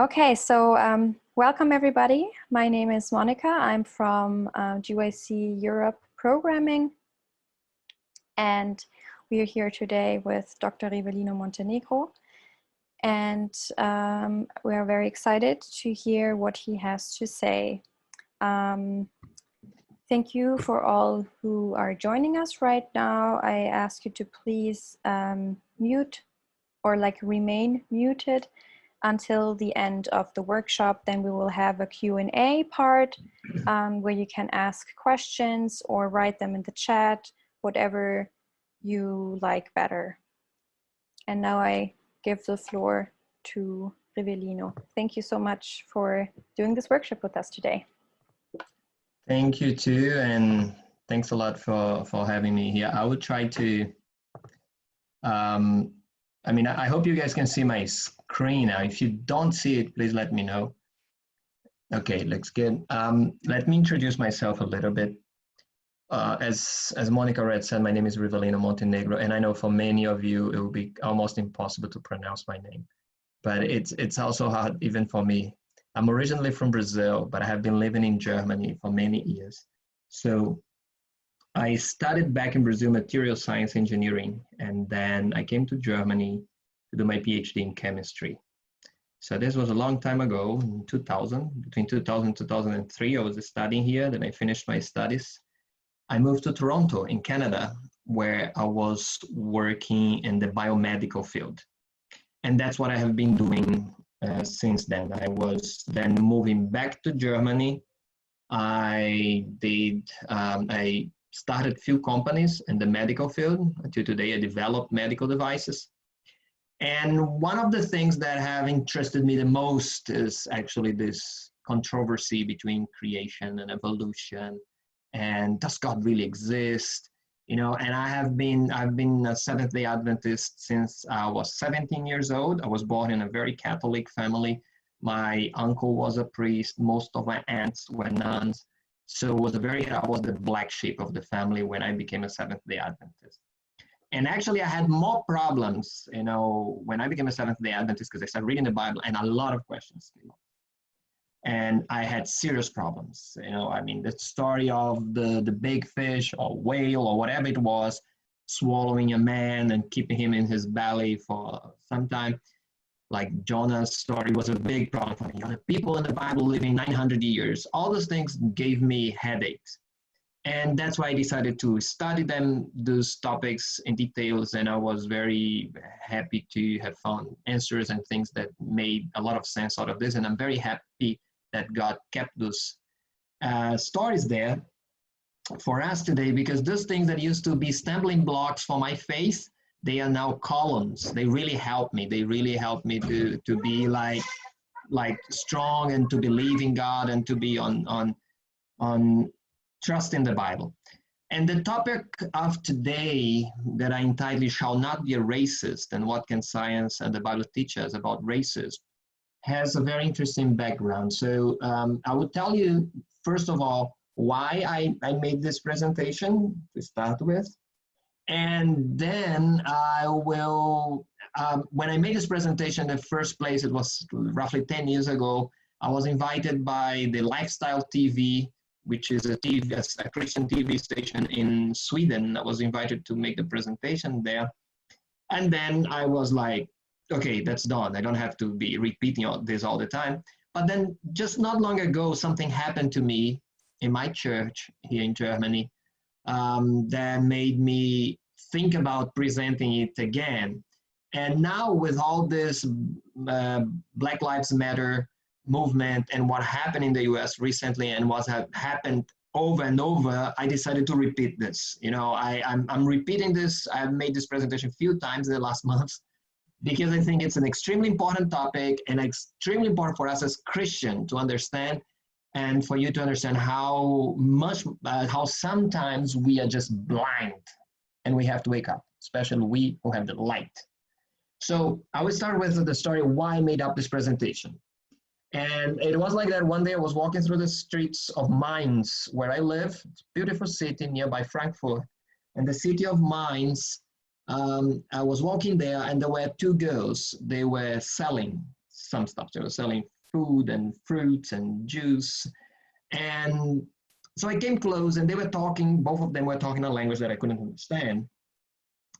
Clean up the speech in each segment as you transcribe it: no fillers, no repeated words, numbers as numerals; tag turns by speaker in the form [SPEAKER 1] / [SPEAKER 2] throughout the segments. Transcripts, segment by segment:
[SPEAKER 1] Okay, so welcome everybody. My name is Monica. I'm from GYC Europe Programming, and we are here today with Dr. Rivelino Montenegro, and we are very excited to hear what he has to say. Thank you for all who are joining us right now. I ask you to please mute or remain muted until the end of the workshop. Then we will have a Q&A part where you can ask questions or write them in the chat, whatever you like better. And now I give the floor to Rivelino. Thank you so much for doing this workshop with us today.
[SPEAKER 2] Thank you too, and thanks a lot for having me here. I will try to, I hope you guys can see my screen now. If you don't see it, please let me know. Okay, looks good. Let me introduce myself a little bit. As Monica already said, my name is Rivelino Montenegro, and I know for many of you, it will be almost impossible to pronounce my name, but it's also hard even for me. I'm originally from Brazil, but I have been living in Germany for many years. So I studied back in Brazil material science engineering, and then I came to Germany to do my PhD in chemistry. So this was a long time ago, in 2000, between 2000 and 2003, I was studying here, then I finished my studies. I moved to Toronto in Canada, where I was working in the biomedical field. And that's what I have been doing since then. I was then moving back to Germany. I started a few companies in the medical field. Until today, I developed medical devices. And one of the things that have interested me the most is actually this controversy between creation and evolution. And does God really exist? You know, and I've been a Seventh-day Adventist since I was 17 years old. I was born in a very Catholic family. My uncle was a priest. Most of my aunts were nuns. So I was the black sheep of the family when I became a Seventh-day Adventist. And actually I had more problems, you know, when I became a Seventh-day Adventist, because I started reading the Bible and a lot of questions came up. And I had serious problems. You know, I mean, the story of the big fish or whale or whatever it was, swallowing a man and keeping him in his belly for some time, like Jonah's story was a big problem for me. You know, the people in the Bible living 900 years, all those things gave me headaches. And that's why I decided to study those topics in details. And I was very happy to have found answers and things that made a lot of sense out of this. And I'm very happy that God kept those stories there for us today, because those things that used to be stumbling blocks for my faith, they are now columns. They really help me. They really help me to be like strong and to believe in God and to be on trust in the Bible. And the topic of today that I entitled "Shall Not Be a Racist, and What Can Science and the Bible Teach Us About Racism" has a very interesting background. So I will tell you, first of all, why I made this presentation to start with. And then I will, when I made this presentation in the first place, it was roughly 10 years ago, I was invited by the Lifestyle TV, which is a Christian TV station in Sweden. I was invited to make the presentation there. And then I was like, okay, that's done. I don't have to be repeating this all the time. But then just not long ago, something happened to me in my church here in Germany that made me think about presenting it again. And now with all this Black Lives Matter movement and what happened in the US recently and what had happened over and over, I decided to repeat this. You know, I'm repeating this. I've made this presentation a few times in the last months, because I think it's an extremely important topic and extremely important for us as Christians to understand, and for you to understand how sometimes we are just blind and we have to wake up, especially we who have the light. So I will start with the story why I made up this presentation. And it was like that one day I was walking through the streets of Mainz, where I live. It's a beautiful city nearby Frankfurt. And the city of Mainz, I was walking there and there were two girls. They were selling some stuff. They were selling food and fruits and juice. And so I came close and they were talking, both of them were talking a language that I couldn't understand.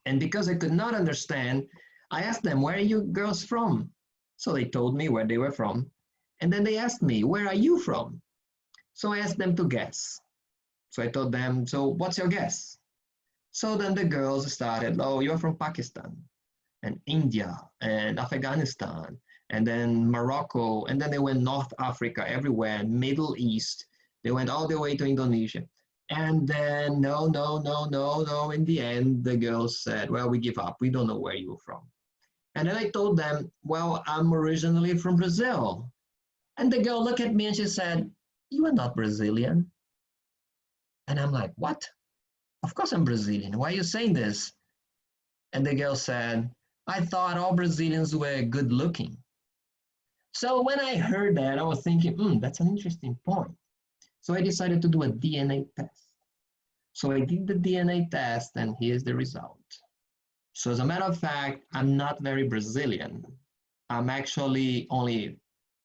[SPEAKER 2] And because I could not understand, I asked them, where are you girls from? So they told me where they were from. And then they asked me, where are you from? So I asked them to guess. So I told them, so what's your guess? So then the girls started, oh, you're from Pakistan and India and Afghanistan and then Morocco. And then they went North Africa, everywhere, Middle East. They went all the way to Indonesia. And then no. In the end, the girls said, well, we give up. We don't know where you're from. And then I told them, well, I'm originally from Brazil. And the girl looked at me and she said, you are not Brazilian. And I'm like, what? Of course I'm Brazilian. Why are you saying this? And the girl said, I thought all Brazilians were good looking. So when I heard that, I was thinking, that's an interesting point. So I decided to do a DNA test. So I did the DNA test and here's the result. So as a matter of fact, I'm not very Brazilian. I'm actually only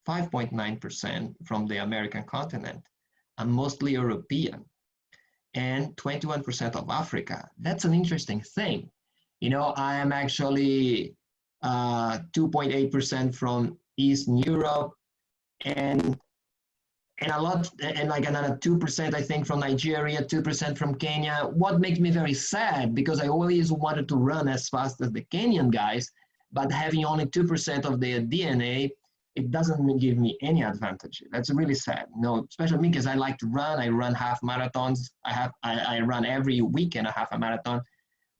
[SPEAKER 2] 5.9% from the American continent. I'm mostly European and 21% of Africa. That's an interesting thing. You know, I am actually 2.8% from Eastern Europe and a lot, and like another 2%, I think, from Nigeria, 2% from Kenya. What makes me very sad, because I always wanted to run as fast as the Kenyan guys, but having only 2% of their DNA, it doesn't give me any advantage. That's really sad. No, especially me, because I like to run. I run half marathons. I run every weekend a half a marathon,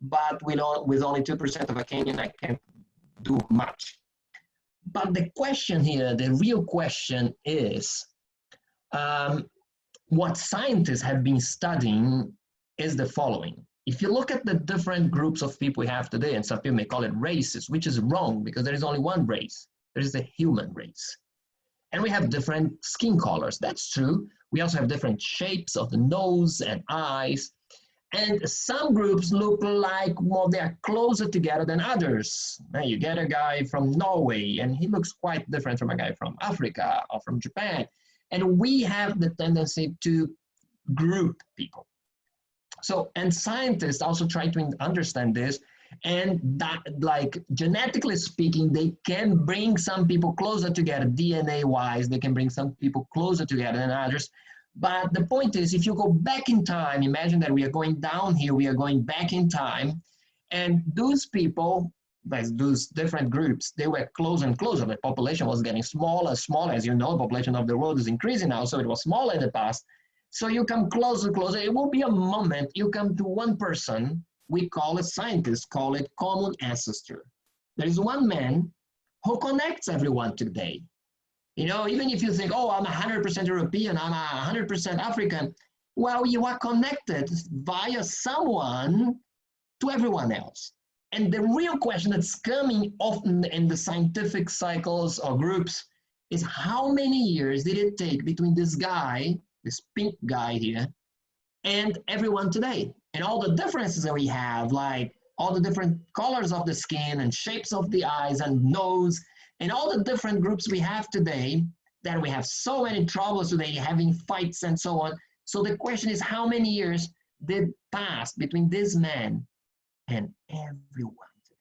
[SPEAKER 2] but with only 2% of a Kenyan, I can't do much. But the question here, the real question is, what scientists have been studying is the following. If you look at the different groups of people we have today, and some people may call it races, which is wrong because there is only one race. There is the human race. And we have different skin colors. That's true. We also have different shapes of the nose and eyes. And some groups look like, well, they're closer together than others. Now you get a guy from Norway, and he looks quite different from a guy from Africa or from Japan. And we have the tendency to group people. So, and scientists also try to understand this, and that, like, genetically speaking, they can bring some people closer together, DNA-wise, they can bring some people closer together than others. But the point is, if you go back in time, imagine that we are going down here, we are going back in time, and those people, those different groups, they were closer and closer. The population was getting smaller and smaller. As you know, the population of the world is increasing now, so it was smaller in the past. So you come closer, closer. It will be a moment you come to one person, we call it, scientists call it common ancestor. There is one man who connects everyone today. You know, even if you think, oh, I'm 100% European, I'm 100% African, well, you are connected via someone to everyone else. And the real question that's coming often in the scientific cycles or groups is, how many years did it take between this guy, this pink guy here, and everyone today? And all the differences that we have, like all the different colors of the skin and shapes of the eyes and nose, and all the different groups we have today, that we have so many troubles today, having fights and so on. So the question is, how many years did pass between this man and everyone today?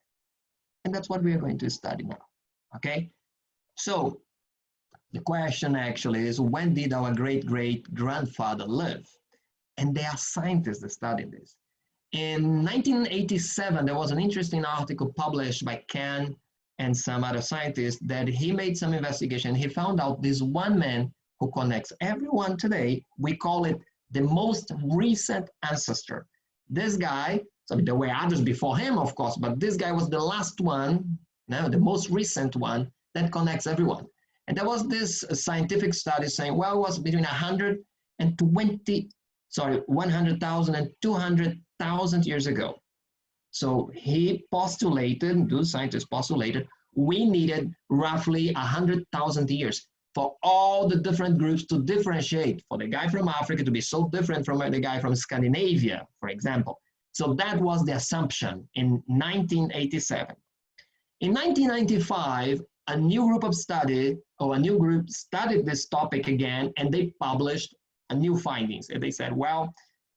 [SPEAKER 2] And that's what we are going to study now, okay? So the question actually is, when did our great-great-grandfather live? And there are scientists that study this. In 1987, there was an interesting article published by Ken and some other scientists that he made some investigation. He found out this one man who connects everyone today. We call it the most recent ancestor. This guy, so there were others before him, of course, but this guy was the last one, now the most recent one that connects everyone. And there was this scientific study saying, well, it was between 100,000 and 200,000 years ago. So he postulated, those scientists postulated, we needed roughly 100,000 years for all the different groups to differentiate, for the guy from Africa to be so different from the guy from Scandinavia, for example. So that was the assumption in 1987. In 1995, a new group of study, or a new group studied this topic again, and they published a new findings. And they said, well,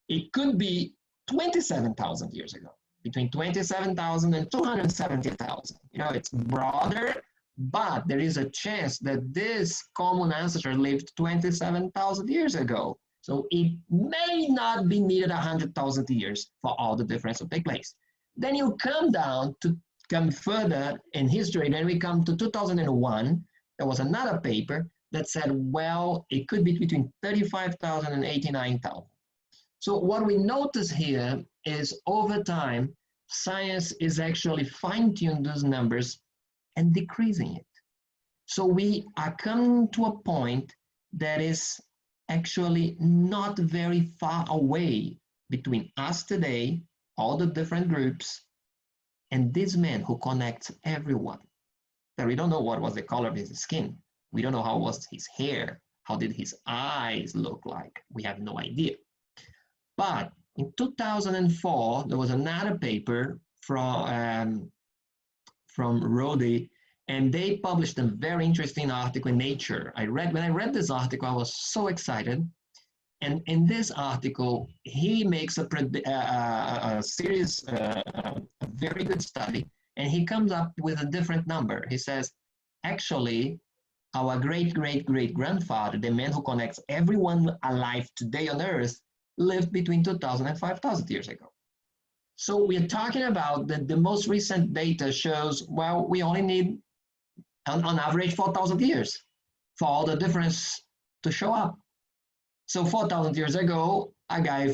[SPEAKER 2] it could be 27,000 years ago, between 27,000 and 270,000. You know, it's broader, but there is a chance that this common ancestor lived 27,000 years ago. So it may not be needed 100,000 years for all the difference to take place. Then you come down to come further in history, then we come to 2001. There was another paper that said, well, it could be between 35,000 and 89,000. So what we notice here is over time, science is actually fine-tuned those numbers and decreasing it. So we are coming to a point that is actually not very far away between us today, all the different groups, and this man who connects everyone. That we don't know what was the color of his skin. We don't know how was his hair. How did his eyes look like? We have no idea. But in 2004, there was another paper from Rode, and they published a very interesting article in Nature. When I read this article, I was so excited. And in this article, he makes a very good study, and he comes up with a different number. He says, actually, our great-great-great-grandfather, the man who connects everyone alive today on Earth, lived between 2,000 and 5,000 years ago. So we are talking about that the most recent data shows, well, we only need, on average, 4,000 years for all the difference to show up. So 4,000 years ago, a guy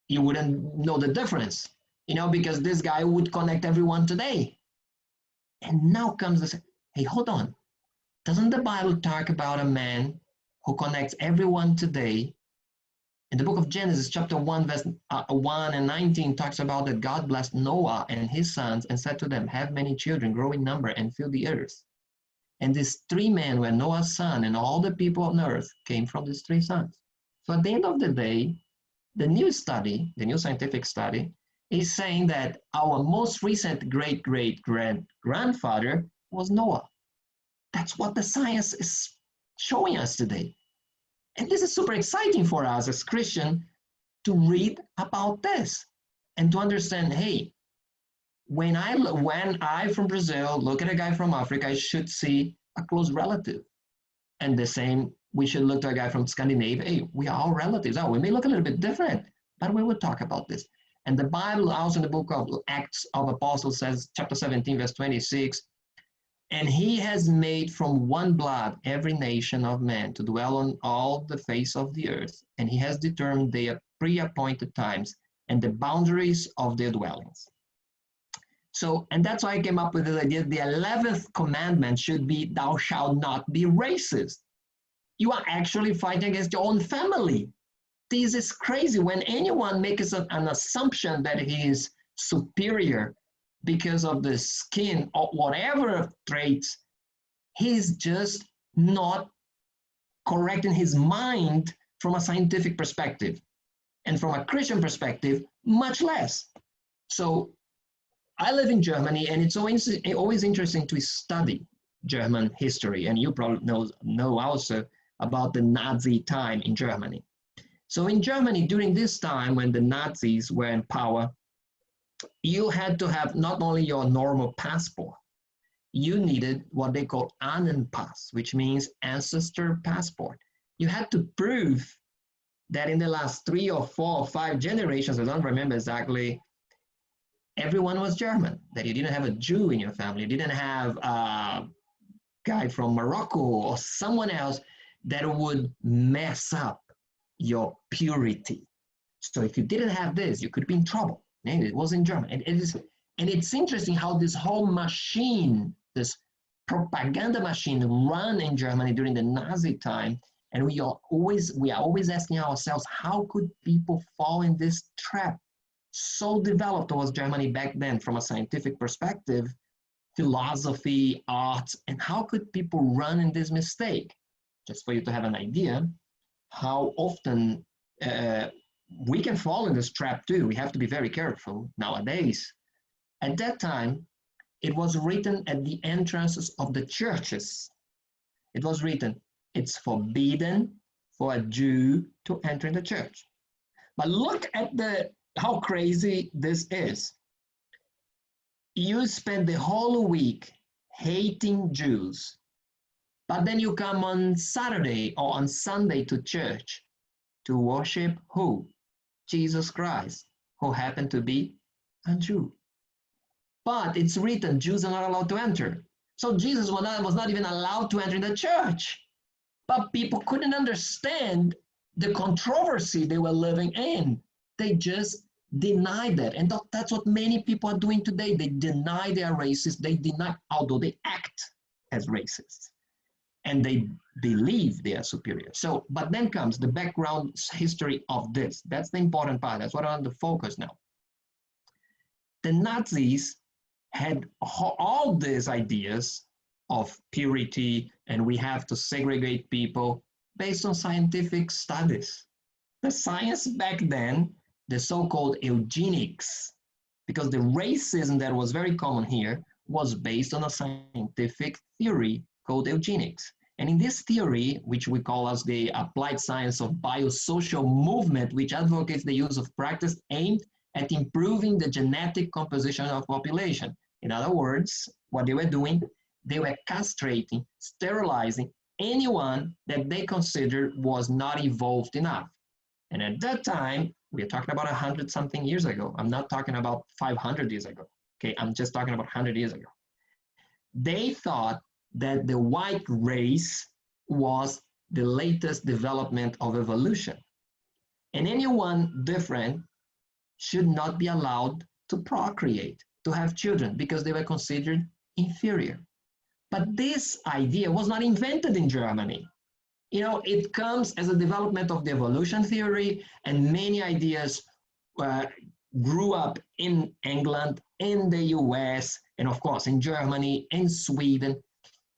[SPEAKER 2] you wouldn't know the difference, you know, because this guy would connect everyone today. And now comes this, hey, hold on. Doesn't the Bible talk about a man who connects everyone today? In the book of Genesis, chapter 1, verse 1 and 19, talks about that God blessed Noah and his sons and said to them, have many children, grow in number, and fill the earth. And these three men were Noah's son, and all the people on earth came from these three sons. So at the end of the day, the new scientific study, is saying that our most recent great-great-grandfather was Noah. That's what the science is showing us today. And this is super exciting for us as Christians to read about this and to understand, hey, when I from Brazil look at a guy from Africa, I should see a close relative. And the same, we should look to a guy from Scandinavia. Hey, we are all relatives. Oh, we may look a little bit different, but we will talk about this. And the Bible also in the book of Acts of Apostles says, chapter 17, verse 26, and he has made from one blood every nation of men to dwell on all the face of the earth, and he has determined their pre-appointed times and the boundaries of their dwellings. So, and that's why I came up with this idea, the 11th commandment should be, thou shalt not be racist. You are actually fighting against your own family. This is crazy. When anyone makes an assumption that he is superior because of the skin or whatever traits, he's just not correct in his mind from a scientific perspective. And from a Christian perspective, much less. So I live in Germany, and it's always interesting to study German history. And you probably know also about the Nazi time in Germany. So in Germany, during this time when the Nazis were in power, you had to have not only your normal passport, you needed what they call Ahnenpass, which means ancestor passport. You had to prove that in the last 3 or 4 or 5 generations, I don't remember exactly, everyone was German, that you didn't have a Jew in your family, you didn't have a guy from Morocco or someone else that would mess up your purity. So if you didn't have this, you could be in trouble. And it was in German. And it's interesting how this whole machine, this propaganda machine ran in Germany during the Nazi time. And we are always asking ourselves, how could people fall in this trap? So developed was Germany back then from a scientific perspective, philosophy, arts, and how could people run in this mistake? Just for you to have an idea, how often we can fall in this trap too. We have to be very careful nowadays. At that time, it was written at the entrances of the churches. It was written, it's forbidden for a Jew to enter the church. But look at how crazy this is. You spend the whole week hating Jews, but then you come on Saturday or on Sunday to church to worship who? Jesus Christ, who happened to be a Jew. But it's written, Jews are not allowed to enter. So Jesus was not even allowed to enter the church. But people couldn't understand the controversy they were living in. They just denied that. And that's what many people are doing today. They deny they are racist. They deny, although they act as racists. And they believe they are superior. So, but then comes the background history of this. That's the important part. That's what I want to focus now. The Nazis had all these ideas of purity, and we have to segregate people based on scientific studies. The science back then, the so-called eugenics, because the racism that was very common here was based on a scientific theory called eugenics. And in this theory, which we call as the applied science of biosocial movement, which advocates the use of practice aimed at improving the genetic composition of population. In other words, what they were doing, they were castrating, sterilizing anyone that they considered was not evolved enough. And at that time, we're talking about 100-something years ago. I'm not talking about 500 years ago. Okay, I'm just talking about 100 years ago. They thought that the white race was the latest development of evolution. And anyone different should not be allowed to procreate, to have children, because they were considered inferior. But this idea was not invented in Germany. You know, it comes as a development of the evolution theory, and many ideas grew up in England, in the US, and of course in Germany, in Sweden.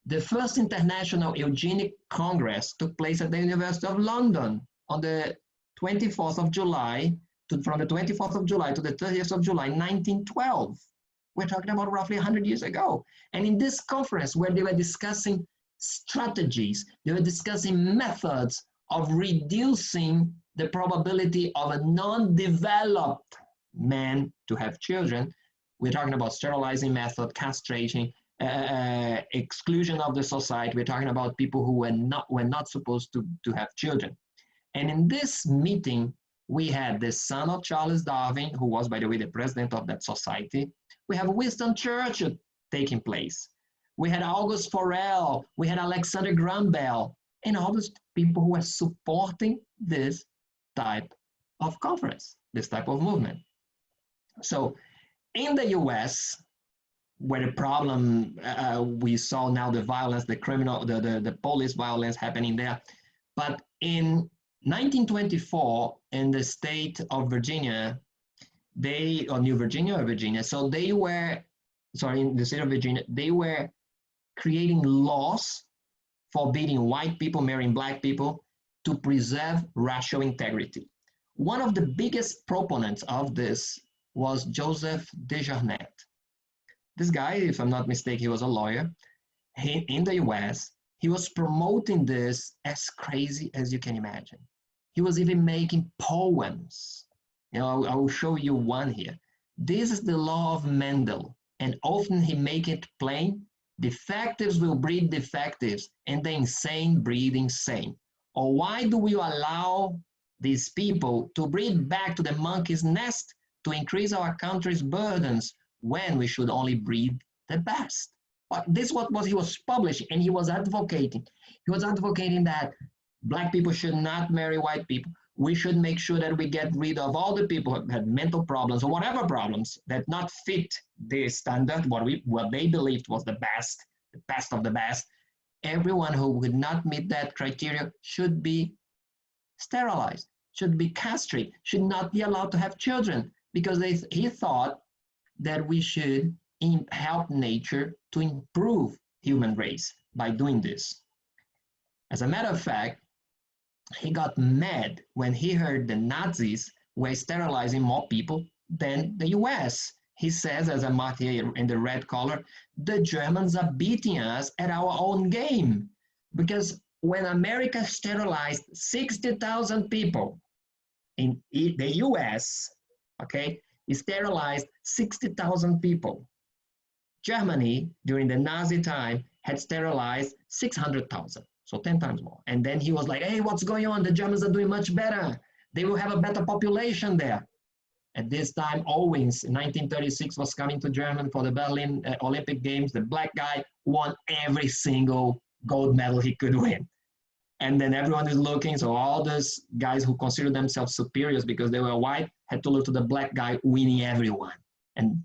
[SPEAKER 2] The first International Eugenic Congress took place at the University of London on the 24th of July, from the 24th of July to the 30th of July, 1912. We're talking about roughly 100 years ago. And in this conference where they were discussing strategies, they were discussing methods of reducing the probability of a non-developed man to have children. We're talking about sterilizing method, castrating, exclusion of the society. We're talking about people who were not supposed to have children. And in this meeting, we had the son of Charles Darwin, who was, by the way, the president of that society. We have Winston Churchill taking place. We had August Forel. We had Alexander Graham Bell, and all those people who were supporting this type of conference, this type of movement. So in the US, where the problem, we saw now the violence, the criminal, the police violence happening there. But in 1924, in the state of Virginia, New Virginia or Virginia, so they were, sorry, in the state of Virginia, they were creating laws forbidding white people marrying black people to preserve racial integrity. One of the biggest proponents of this was Joseph Desjardins. This guy, if I'm not mistaken, he was a lawyer. In the US, he was promoting this as crazy as you can imagine. He was even making poems. You know, I will show you one here. This is the law of Mendel, and often he make it plain. Defectives will breed defectives, and the insane breed insane. Or why do we allow these people to breed back to the monkey's nest to increase our country's burdens when we should only breed the best? But this is what he was publishing, and he was advocating. He was advocating that black people should not marry white people. We should make sure that we get rid of all the people who had mental problems or whatever problems that not fit the standard, what they believed was the best of the best. Everyone who would not meet that criteria should be sterilized, should be castrated, should not be allowed to have children, because he thought that we should help nature to improve human race by doing this. As a matter of fact, he got mad when he heard the Nazis were sterilizing more people than the US. he says, as a martyr in the red collar, the Germans are beating us at our own game. Because when America sterilized 60,000 people in the US, okay, it sterilized 60,000 people. Germany, during the Nazi time, had sterilized 600,000, so 10 times more. And then he was like, hey, what's going on? The Germans are doing much better. They will have a better population there. At this time, Owens, in 1936, was coming to Germany for the Berlin Olympic Games. The black guy won every single gold medal he could win. And then everyone is looking, so all those guys who consider themselves superiors because they were white had to look to the black guy winning everyone. And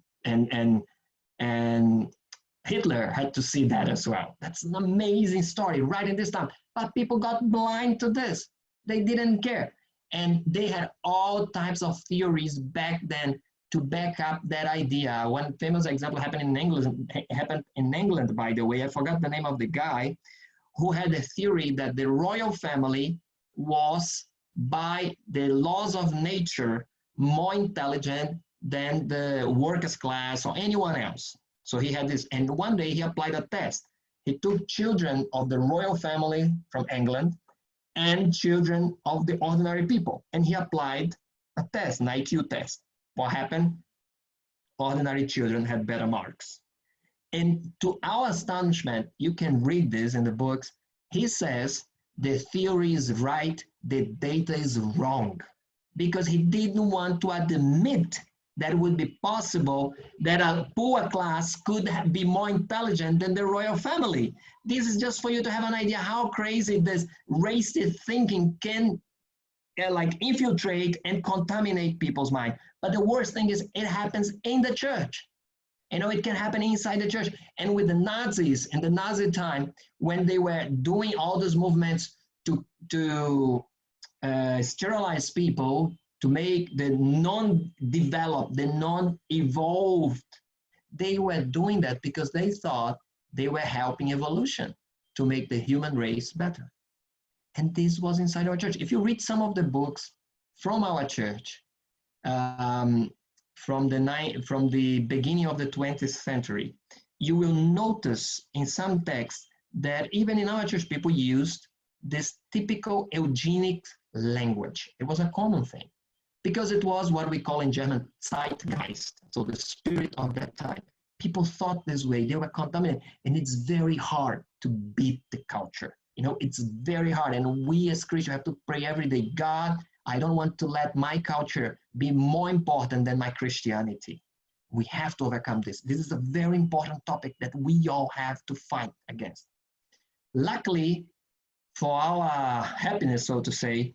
[SPEAKER 2] Hitler had to see that as well. That's an amazing story right in this time. But people got blind to this. They didn't care. And they had all types of theories back then to back up that idea. One famous example happened in England, by the way. I forgot the name of the guy who had a theory that the royal family was, by the laws of nature, more intelligent than the workers' class or anyone else. So he had this, and one day he applied a test. He took children of the royal family from England and children of the ordinary people. And he applied a test, an IQ test. What happened? Ordinary children had better marks. And to our astonishment, you can read this in the books, he says the theory is right, the data is wrong. Because he didn't want to admit that it would be possible that a poor class could be more intelligent than the royal family. This is just for you to have an idea how crazy this racist thinking can like infiltrate and contaminate people's mind. But the worst thing is it happens in the church. You know, it can happen inside the church. And with the Nazis in the Nazi time, when they were doing all those movements to sterilize people, to make the non-developed, the non-evolved, they were doing that because they thought they were helping evolution to make the human race better. And this was inside our church. If you read some of the books from our church, from the beginning of the 20th century, you will notice in some texts that even in our church, people used this typical eugenic language. It was a common thing, because it was what we call in German Zeitgeist, so the spirit of that time. People thought this way, they were contaminated, and it's very hard to beat the culture. You know, it's very hard, and we as Christians have to pray every day, God, I don't want to let my culture be more important than my Christianity. We have to overcome this. This is a very important topic that we all have to fight against. Luckily, for our happiness, so to say,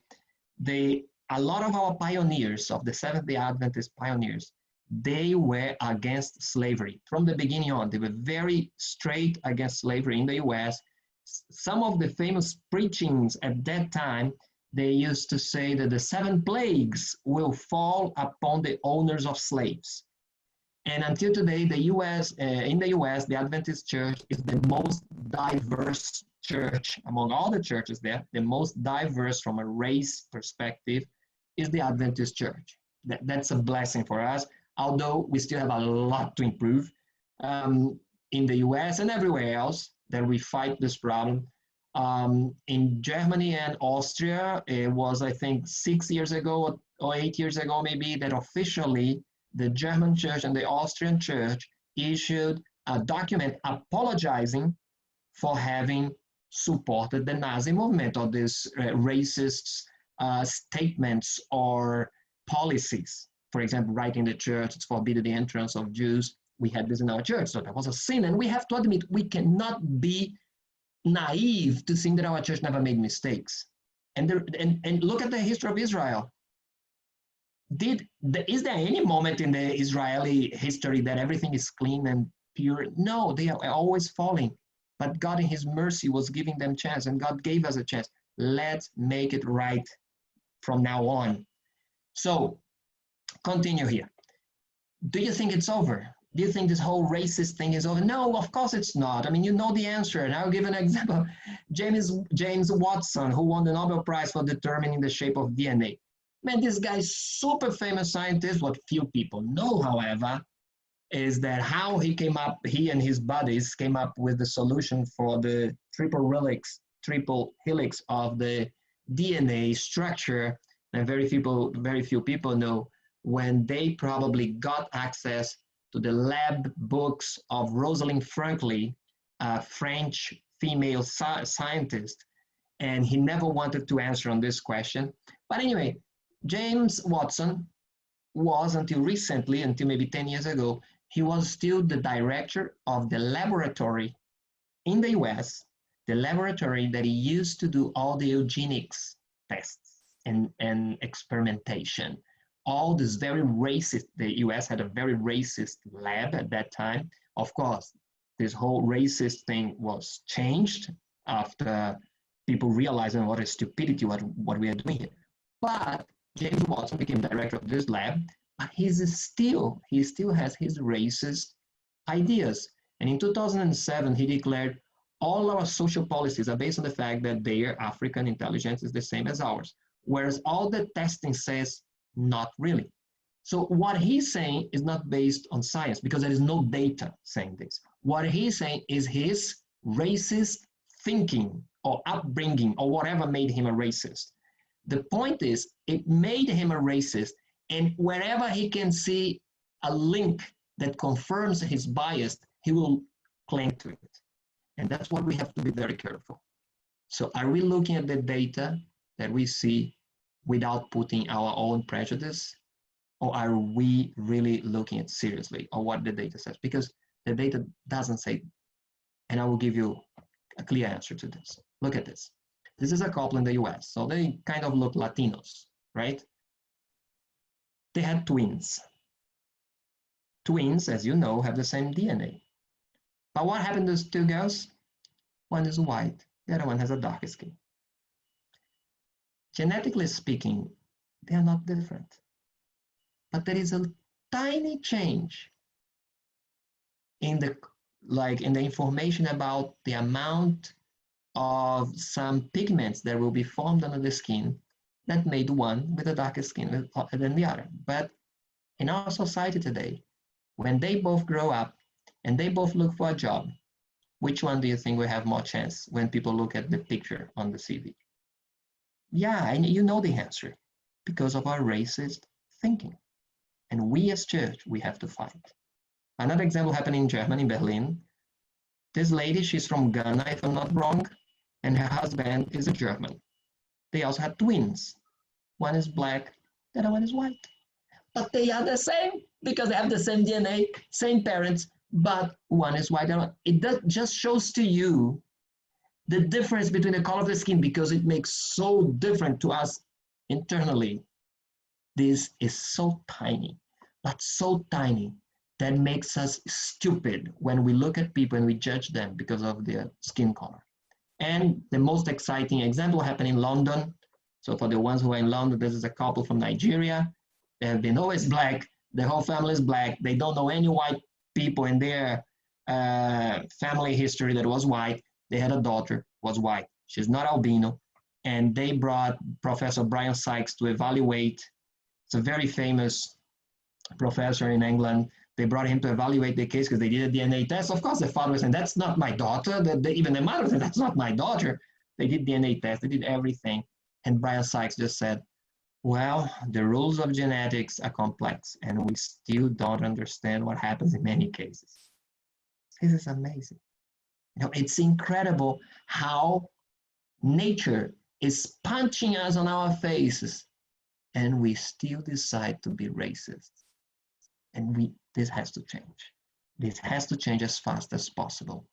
[SPEAKER 2] a lot of our pioneers, of the Seventh-day Adventist pioneers, they were against slavery. From the beginning on, they were very straight against slavery in the US. Some of the famous preachings at that time, they used to say that the 7 plagues will fall upon the owners of slaves. And until today, the in the US, the Adventist Church is the most diverse church among all the churches there. The most diverse from a race perspective is the Adventist Church. That's a blessing for us, although we still have a lot to improve in the US and everywhere else that we fight this problem. In Germany and Austria, it was, I think, 6 years ago or 8 years ago maybe, that officially the German church and the Austrian church issued a document apologizing for having supported the Nazi movement or these racist statements or policies. For example, right in the church, it's forbidden the entrance of Jews. We had this in our church, so that was a sin. And we have to admit, we cannot be naive to think that our church never made mistakes. And look at the history of Israel. Is there any moment in the Israeli history that everything is clean and pure? No, they are always falling. But God in his mercy was giving them chance, and God gave us a chance. Let's make it right from now on. So, continue here. Do you think it's over? Do you think this whole racist thing is over? No, of course it's not. I mean, you know the answer. And I'll give an example. James Watson, who won the Nobel Prize for determining the shape of DNA. Man, this guy's super famous scientist. What few people know, however, is that how he and his buddies came up with the solution for the triple helix of the DNA structure. And very few people know, when they probably got access to the lab books of Rosalind Franklin, a French female scientist, and he never wanted to answer on this question. But anyway, James Watson was, until recently, until maybe 10 years ago, he was still the director of the laboratory in the US, the laboratory that he used to do all the eugenics tests and experimentation. All this very racist, the US had a very racist lab at that time. Of course, this whole racist thing was changed after people realizing what a stupidity, what we are doing here. But James Watson became director of this lab, but he still has his racist ideas. And in 2007, he declared all our social policies are based on the fact that their African intelligence is the same as ours, whereas all the testing says not really. So what he's saying is not based on science, because there is no data saying this. What he's saying is his racist thinking or upbringing or whatever made him a racist. The point is, it made him a racist, and wherever he can see a link that confirms his bias, he will cling to it. And that's what we have to be very careful. So are we looking at the data that we see without putting our own prejudice? Or are we really looking at seriously or what the data says? Because the data doesn't say, and I will give you a clear answer to this. Look at this. This is a couple in the US. So they kind of look Latinos, right? They had twins. Twins, as you know, have the same DNA. But what happened to those two girls? One is white, the other one has a darker skin. Genetically speaking, they are not different. But there is a tiny change in the information about the amount of some pigments that will be formed under the skin that made one with a darker skin than the other. But in our society today, when they both grow up and they both look for a job, which one do you think will have more chance when people look at the picture on the CV? Yeah, and you know the answer, because of our racist thinking. And we as church, we have to fight. Another example happened in Germany, in Berlin. This lady, she's from Ghana, if I'm not wrong, and her husband is a German. They also had twins. One is black, the other one is white. But they are the same because they have the same DNA, same parents, but one is white. It just shows to you the difference between the color of the skin, because it makes so different to us internally. This is so tiny, but so tiny that makes us stupid when we look at people and we judge them because of their skin color. And the most exciting example happened in London. So for the ones who are in London, this is a couple from Nigeria. They have been always black. The whole family is black. They don't know any white people in their family history that was white. They had a daughter, was white. She's not albino. And they brought Professor Brian Sykes to evaluate. It's a very famous professor in England. They brought him to evaluate the case because they did a DNA test. Of course, the father was saying, that's not my daughter. Even the mother said, that's not my daughter. They did DNA test. They did everything. And Brian Sykes just said, well, the rules of genetics are complex, and we still don't understand what happens in many cases. This is amazing. You know, it's incredible how nature is punching us on our faces, and we still decide to be racist. And this has to change. This has to change as fast as possible.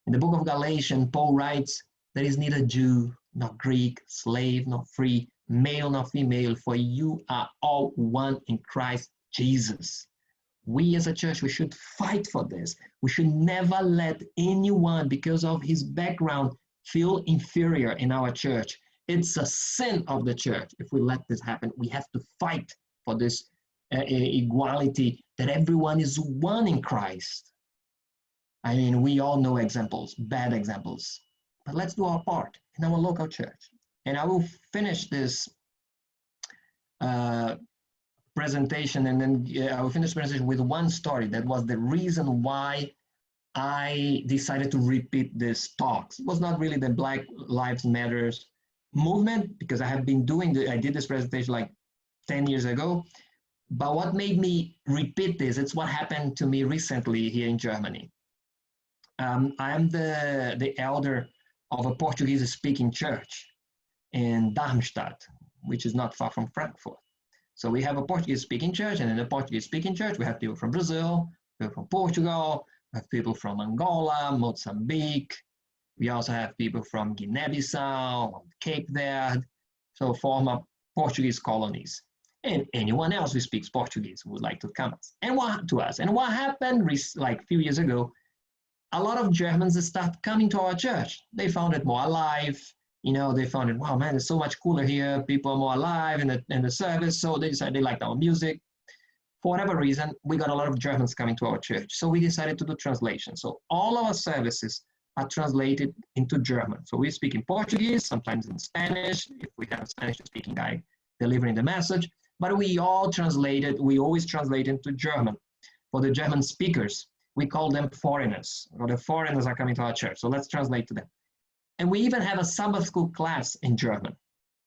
[SPEAKER 2] In the book of Galatians, Paul writes, there is neither Jew, nor Greek, slave, nor free, male, nor female, for you are all one in Christ Jesus. We as a church, we should fight for this. We should never let anyone, because of his background, feel inferior in our church. It's a sin of the church if we let this happen. We have to fight for this equality, that everyone is one in Christ. I mean, we all know examples, bad examples, but let's do our part in our local church. And I will finish this presentation, and then I will finish the presentation with one story. That was the reason why I decided to repeat this talks. It was not really the Black Lives Matters movement, because I have been doing I did this presentation like 10 years ago. But what made me repeat this, it's what happened to me recently here in Germany. I am the elder of a Portuguese-speaking church in Darmstadt, which is not far from Frankfurt. So we have a Portuguese-speaking church, and in the Portuguese-speaking church, we have people from Brazil, people from Portugal, we have people from Angola, Mozambique. We also have people from Guinea-Bissau, Cape Verde, so former Portuguese colonies. And anyone else who speaks Portuguese would like to come and what happened like a few years ago, a lot of Germans start coming to our church. They found it more alive. You know, they found it, wow, man, it's so much cooler here. People are more alive in the service. So they decided they liked our music. For whatever reason, we got a lot of Germans coming to our church. So we decided to do translation. So all our services are translated into German. So we speak in Portuguese, sometimes in Spanish, if we have a Spanish-speaking guy delivering the message. But we always translate into German. For the German speakers, we call them foreigners, or the foreigners are coming to our church. So let's translate to them. And we even have a Sabbath school class in German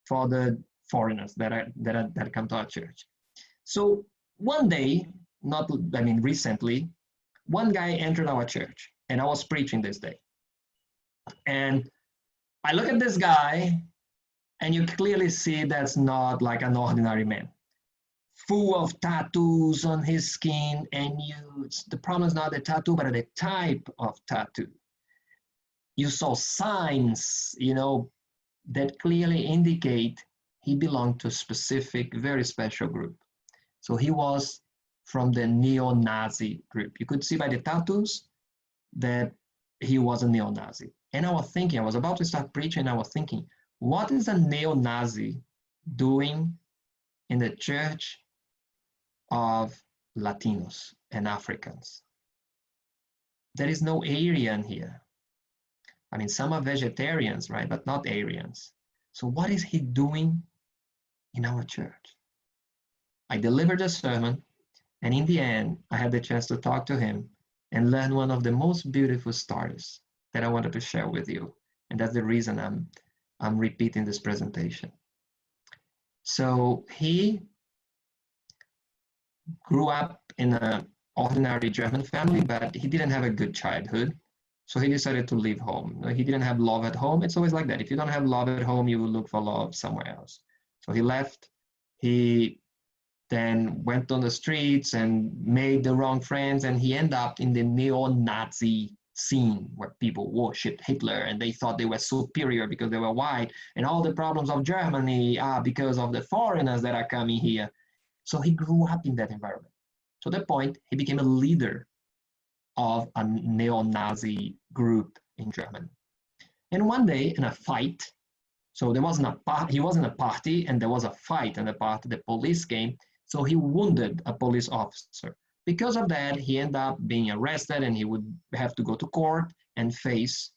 [SPEAKER 2] for the foreigners that come to our church. So one day, recently, one guy entered our church, and I was preaching this day. And I look at this guy, and you clearly see that's not like an ordinary man. Full of tattoos on his skin, and the problem is not the tattoo, but the type of tattoo. You saw signs, that clearly indicate he belonged to a specific, very special group. So he was from the neo-Nazi group. You could see by the tattoos that he was a neo-Nazi. And I was about to start preaching, I was thinking, what is a neo-Nazi doing in the church of Latinos and Africans? There is no Aryan here. Some are vegetarians, right? But not Aryans. So what is he doing in our church? I delivered a sermon, and in the end, I had the chance to talk to him and learn one of the most beautiful stories that I wanted to share with you. And that's the reason I'm repeating this presentation. So he grew up in an ordinary German family, but he didn't have a good childhood. So he decided to leave home. He didn't have love at home. It's always like that. If you don't have love at home, you will look for love somewhere else. So he left. He then went on the streets and made the wrong friends, and he ended up in the neo-Nazi scene where people worshipped Hitler and they thought they were superior because they were white, and all the problems of Germany are because of the foreigners that are coming here. So he grew up in that environment. To the point, he became a leader of a neo-Nazi group in Germany. And one day in a fight, so he was in a party and there was a fight in the party, the police came, so he wounded a police officer. Because of that, he ended up being arrested and he would have to go to court and face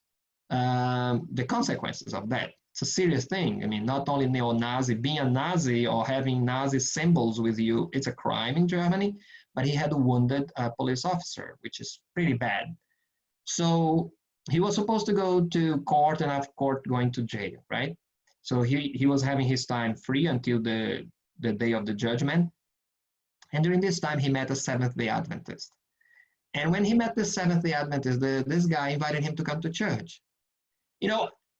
[SPEAKER 2] the consequences of that. It's a serious thing. Not only neo-Nazi, being a Nazi or having Nazi symbols with you, it's a crime in Germany, but he had wounded a police officer, which is pretty bad. So he was supposed to go to court and after court going to jail, right? So he was having his time free until the day of the judgment. And during this time, he met a Seventh-day Adventist. And when he met the Seventh-day Adventist, this guy invited him to come to church.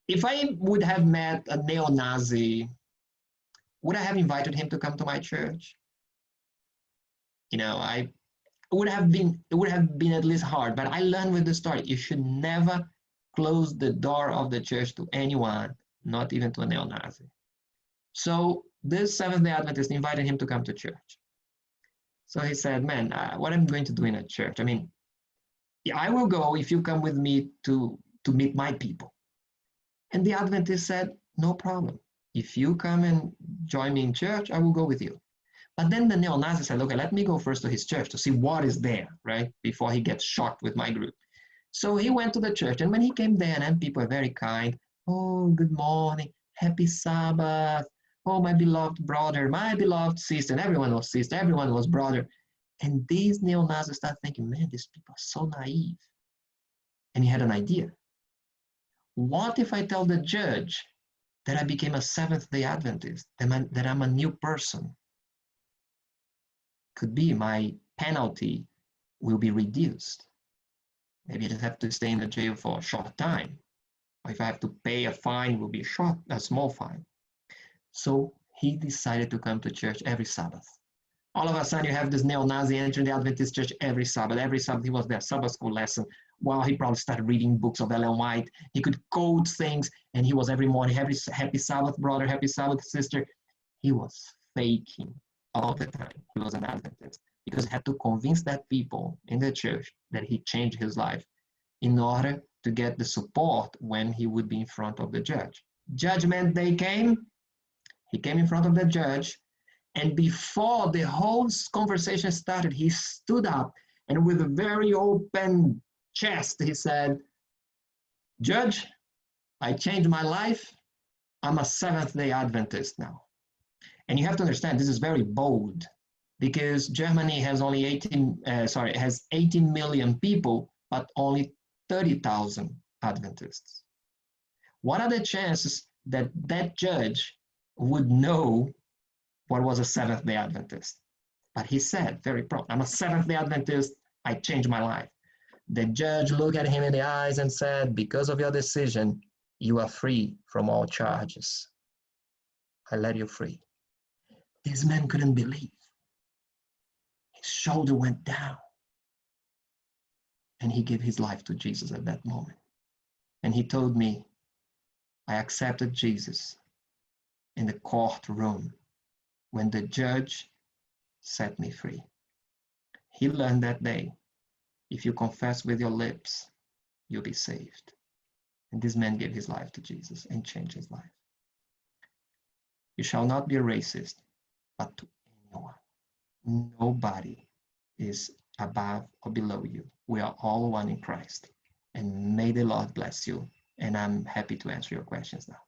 [SPEAKER 2] If I would have met a neo-Nazi, would I have invited him to come to my church? It would have been at least hard, but I learned with the story, you should never close the door of the church to anyone, not even to a neo-Nazi. So this Seventh-day Adventist invited him to come to church. So he said, man, what am I going to do in a church? I will go if you come with me to meet my people. And the Adventist said, no problem. If you come and join me in church, I will go with you. But then the neo-Nazi said, okay, let me go first to his church to see what is there, right? Before he gets shocked with my group. So he went to the church, and when he came there, and people are very kind. Oh, good morning, happy Sabbath. oh, my beloved brother, my beloved sister, and everyone was sister, everyone was brother. And these neo-Nazis start thinking, man, these people are so naive. And he had an idea. What if I tell the judge that I became a Seventh-day Adventist, that I'm a new person? Could be my penalty will be reduced. Maybe I just have to stay in the jail for a short time. Or if I have to pay a fine, it will be a small fine. So he decided to come to church every Sabbath. All of a sudden, you have this neo-Nazi entering the Adventist church every Sabbath. Every Sabbath, he was there, Sabbath school lesson. Well, he probably started reading books of Ellen White. He could quote things, and he was every morning, happy Sabbath, brother, happy Sabbath, sister. He was faking all the time. He was an Adventist because he had to convince that people in the church that he changed his life in order to get the support when he would be in front of the judge. Judgment day came. He came in front of the judge, and before the whole conversation started, he stood up and with a very open chest, he said, "Judge, I changed my life. I'm a Seventh-day Adventist now." And you have to understand, this is very bold because Germany has only 80 million people, but only 30,000 Adventists. What are the chances that that judge would know what was a Seventh-day Adventist? But he said very proud, "I'm a Seventh-day Adventist. I changed my life." The judge looked at him in the eyes and said, "Because of your decision, you are free from all charges. I let you free." This man couldn't believe. His shoulder went down. And he gave his life to Jesus at that moment. And he told me, I accepted Jesus in the courtroom when the judge set me free. He learned that day, if you confess with your lips, you'll be saved. And this man gave his life to Jesus and changed his life. You shall not be a racist, but to anyone. Nobody is above or below you. We are all one in Christ. And may the Lord bless you. And I'm happy to answer your questions now.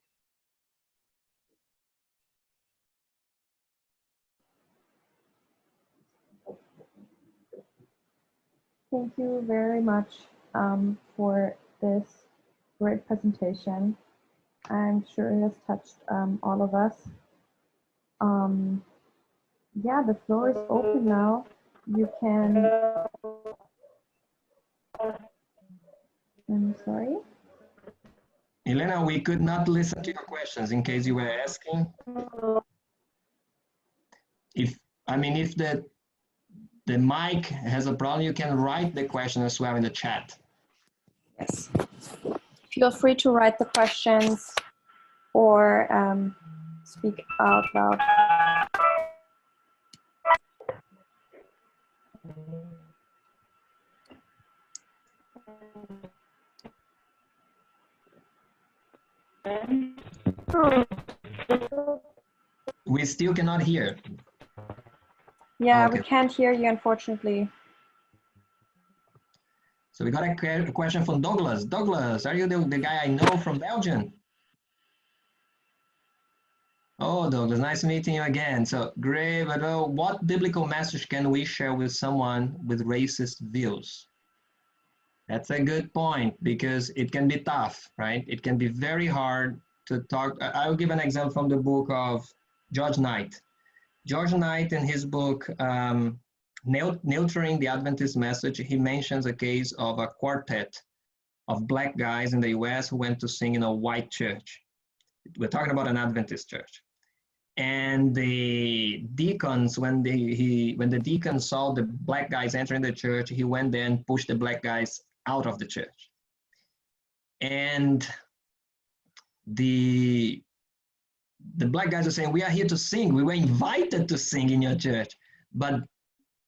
[SPEAKER 1] Thank you very much for this great presentation. I'm sure it has touched all of us. Yeah, the floor is open now. You can, I'm sorry.
[SPEAKER 2] Elena, we could not listen to your questions in case you were asking. If the mic has a problem, you can write the question as well in the chat.
[SPEAKER 1] Yes. Feel free to write the questions or speak out loud.
[SPEAKER 2] We still cannot hear.
[SPEAKER 1] Yeah,
[SPEAKER 2] okay.
[SPEAKER 1] We can't hear you, unfortunately.
[SPEAKER 2] So we got a question from Douglas. Douglas, are you the guy I know from Belgium? Oh, Douglas, nice meeting you again. So great, but what biblical message can we share with someone with racist views? That's a good point because it can be tough, right? It can be very hard to talk. I'll give an example from the book of George Knight. George Knight, in his book, Nurturing the Adventist Message, he mentions a case of a quartet of black guys in the US who went to sing in a white church. We're talking about an Adventist church. And the deacons, when the deacon saw the black guys entering the church, he went there and pushed the black guys out of the church. And the black guys are saying, "We are here to sing. We were invited to sing in your church." But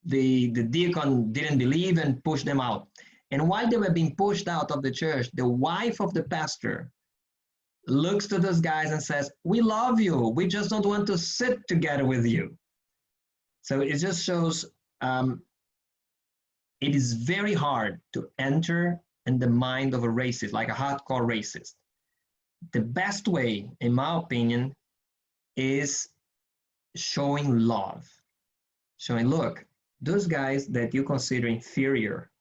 [SPEAKER 2] the deacon didn't believe and pushed them out. And while they were being pushed out of the church, the wife of the pastor looks to those guys and says, "We love you. We just don't want to sit together with you." So it just shows it is very hard to enter in the mind of a racist, like a hardcore racist. The best way, in my opinion, is showing love, showing, look, those guys that you consider inferior,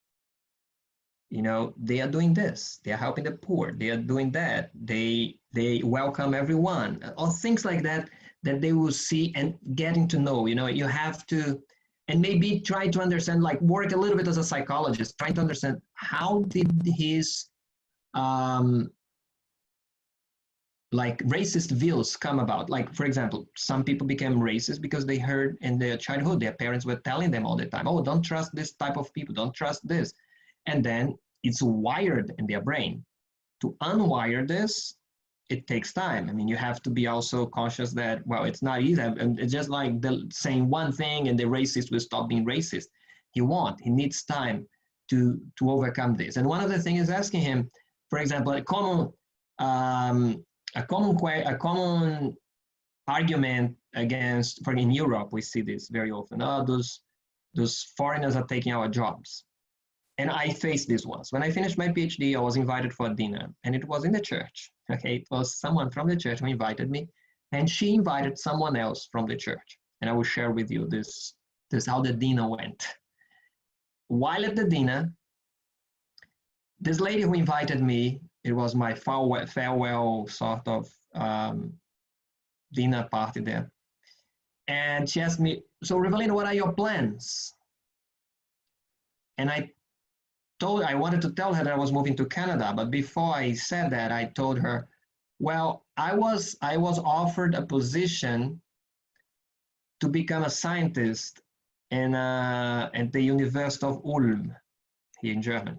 [SPEAKER 2] you know, they are doing this, they are helping the poor, they are doing that, they welcome everyone, or things like that, that they will see and getting to know. You know, you have to, and maybe try to understand, like work a little bit as a psychologist, trying to understand how did his like racist views come about. Like, for example, some people became racist because they heard in their childhood, their parents were telling them all the time, oh, don't trust this type of people, don't trust this. And then it's wired in their brain. To unwire this, it takes time. I mean, you have to be also conscious that, well, it's not easy. And it's just like saying one thing and the racist will stop being racist. He won't. He needs time to overcome this. And one of the things is asking him, for example, a common argument against, for in Europe, we see this very often. Oh, those foreigners are taking our jobs. And I faced this once. When I finished my PhD, I was invited for a dinner, and it was in the church. Okay, it was someone from the church who invited me, and she invited someone else from the church. And I will share with you this how the dinner went. While at the dinner, this lady who invited me, it was my farewell sort of dinner party there. And she asked me, so Rivelino, what are your plans? And I wanted to tell her that I was moving to Canada, but before I said that, I told her, well, I was offered a position to become a scientist at the University of Ulm here in Germany.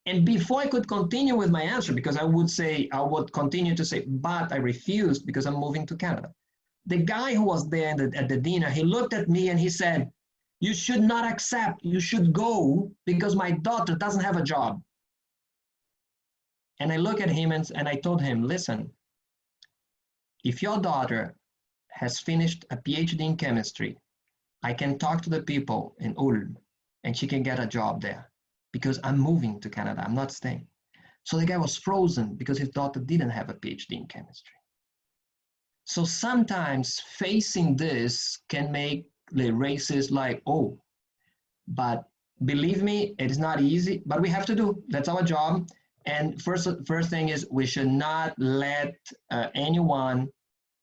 [SPEAKER 2] And before I could continue with my answer, because I would continue to say, but I refused because I'm moving to Canada. The guy who was there at the dinner, he looked at me and he said, you should not accept, you should go because my daughter doesn't have a job. And I look at him and I told him, listen, if your daughter has finished a PhD in chemistry, I can talk to the people in Ulm and she can get a job there because I'm moving to Canada, I'm not staying. So the guy was frozen because his daughter didn't have a PhD in chemistry. So sometimes facing this can make the racist like, oh, but believe me, it is not easy, but we have to do, that's our job. And first thing is we should not let anyone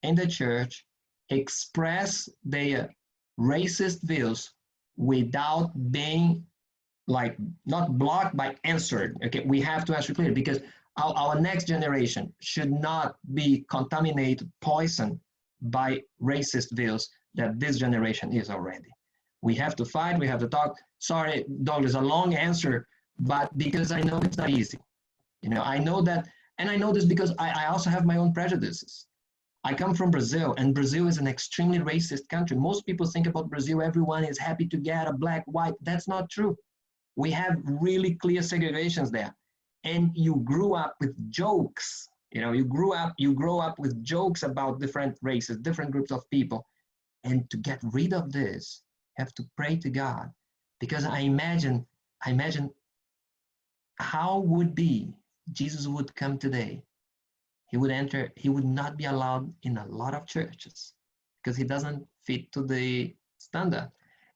[SPEAKER 2] in the church express their racist views without being like not blocked by answered. Okay, we have to answer clearly because our next generation should not be contaminated, poisoned by racist views that this generation is already. We have to fight, we have to talk. Sorry, Douglas, a long answer, but because I know it's not easy. You know, I know that, and I know this because I also have my own prejudices. I come from Brazil, and Brazil is an extremely racist country. Most people think about Brazil, everyone is happy to get a black, white. That's not true. We have really clear segregations there. And you grew up with jokes. You know, you grow up with jokes about different races, different groups of people. And to get rid of this, you have to pray to God. Because I imagine how would be Jesus would come today. He would not be allowed in a lot of churches because he doesn't fit to the standard.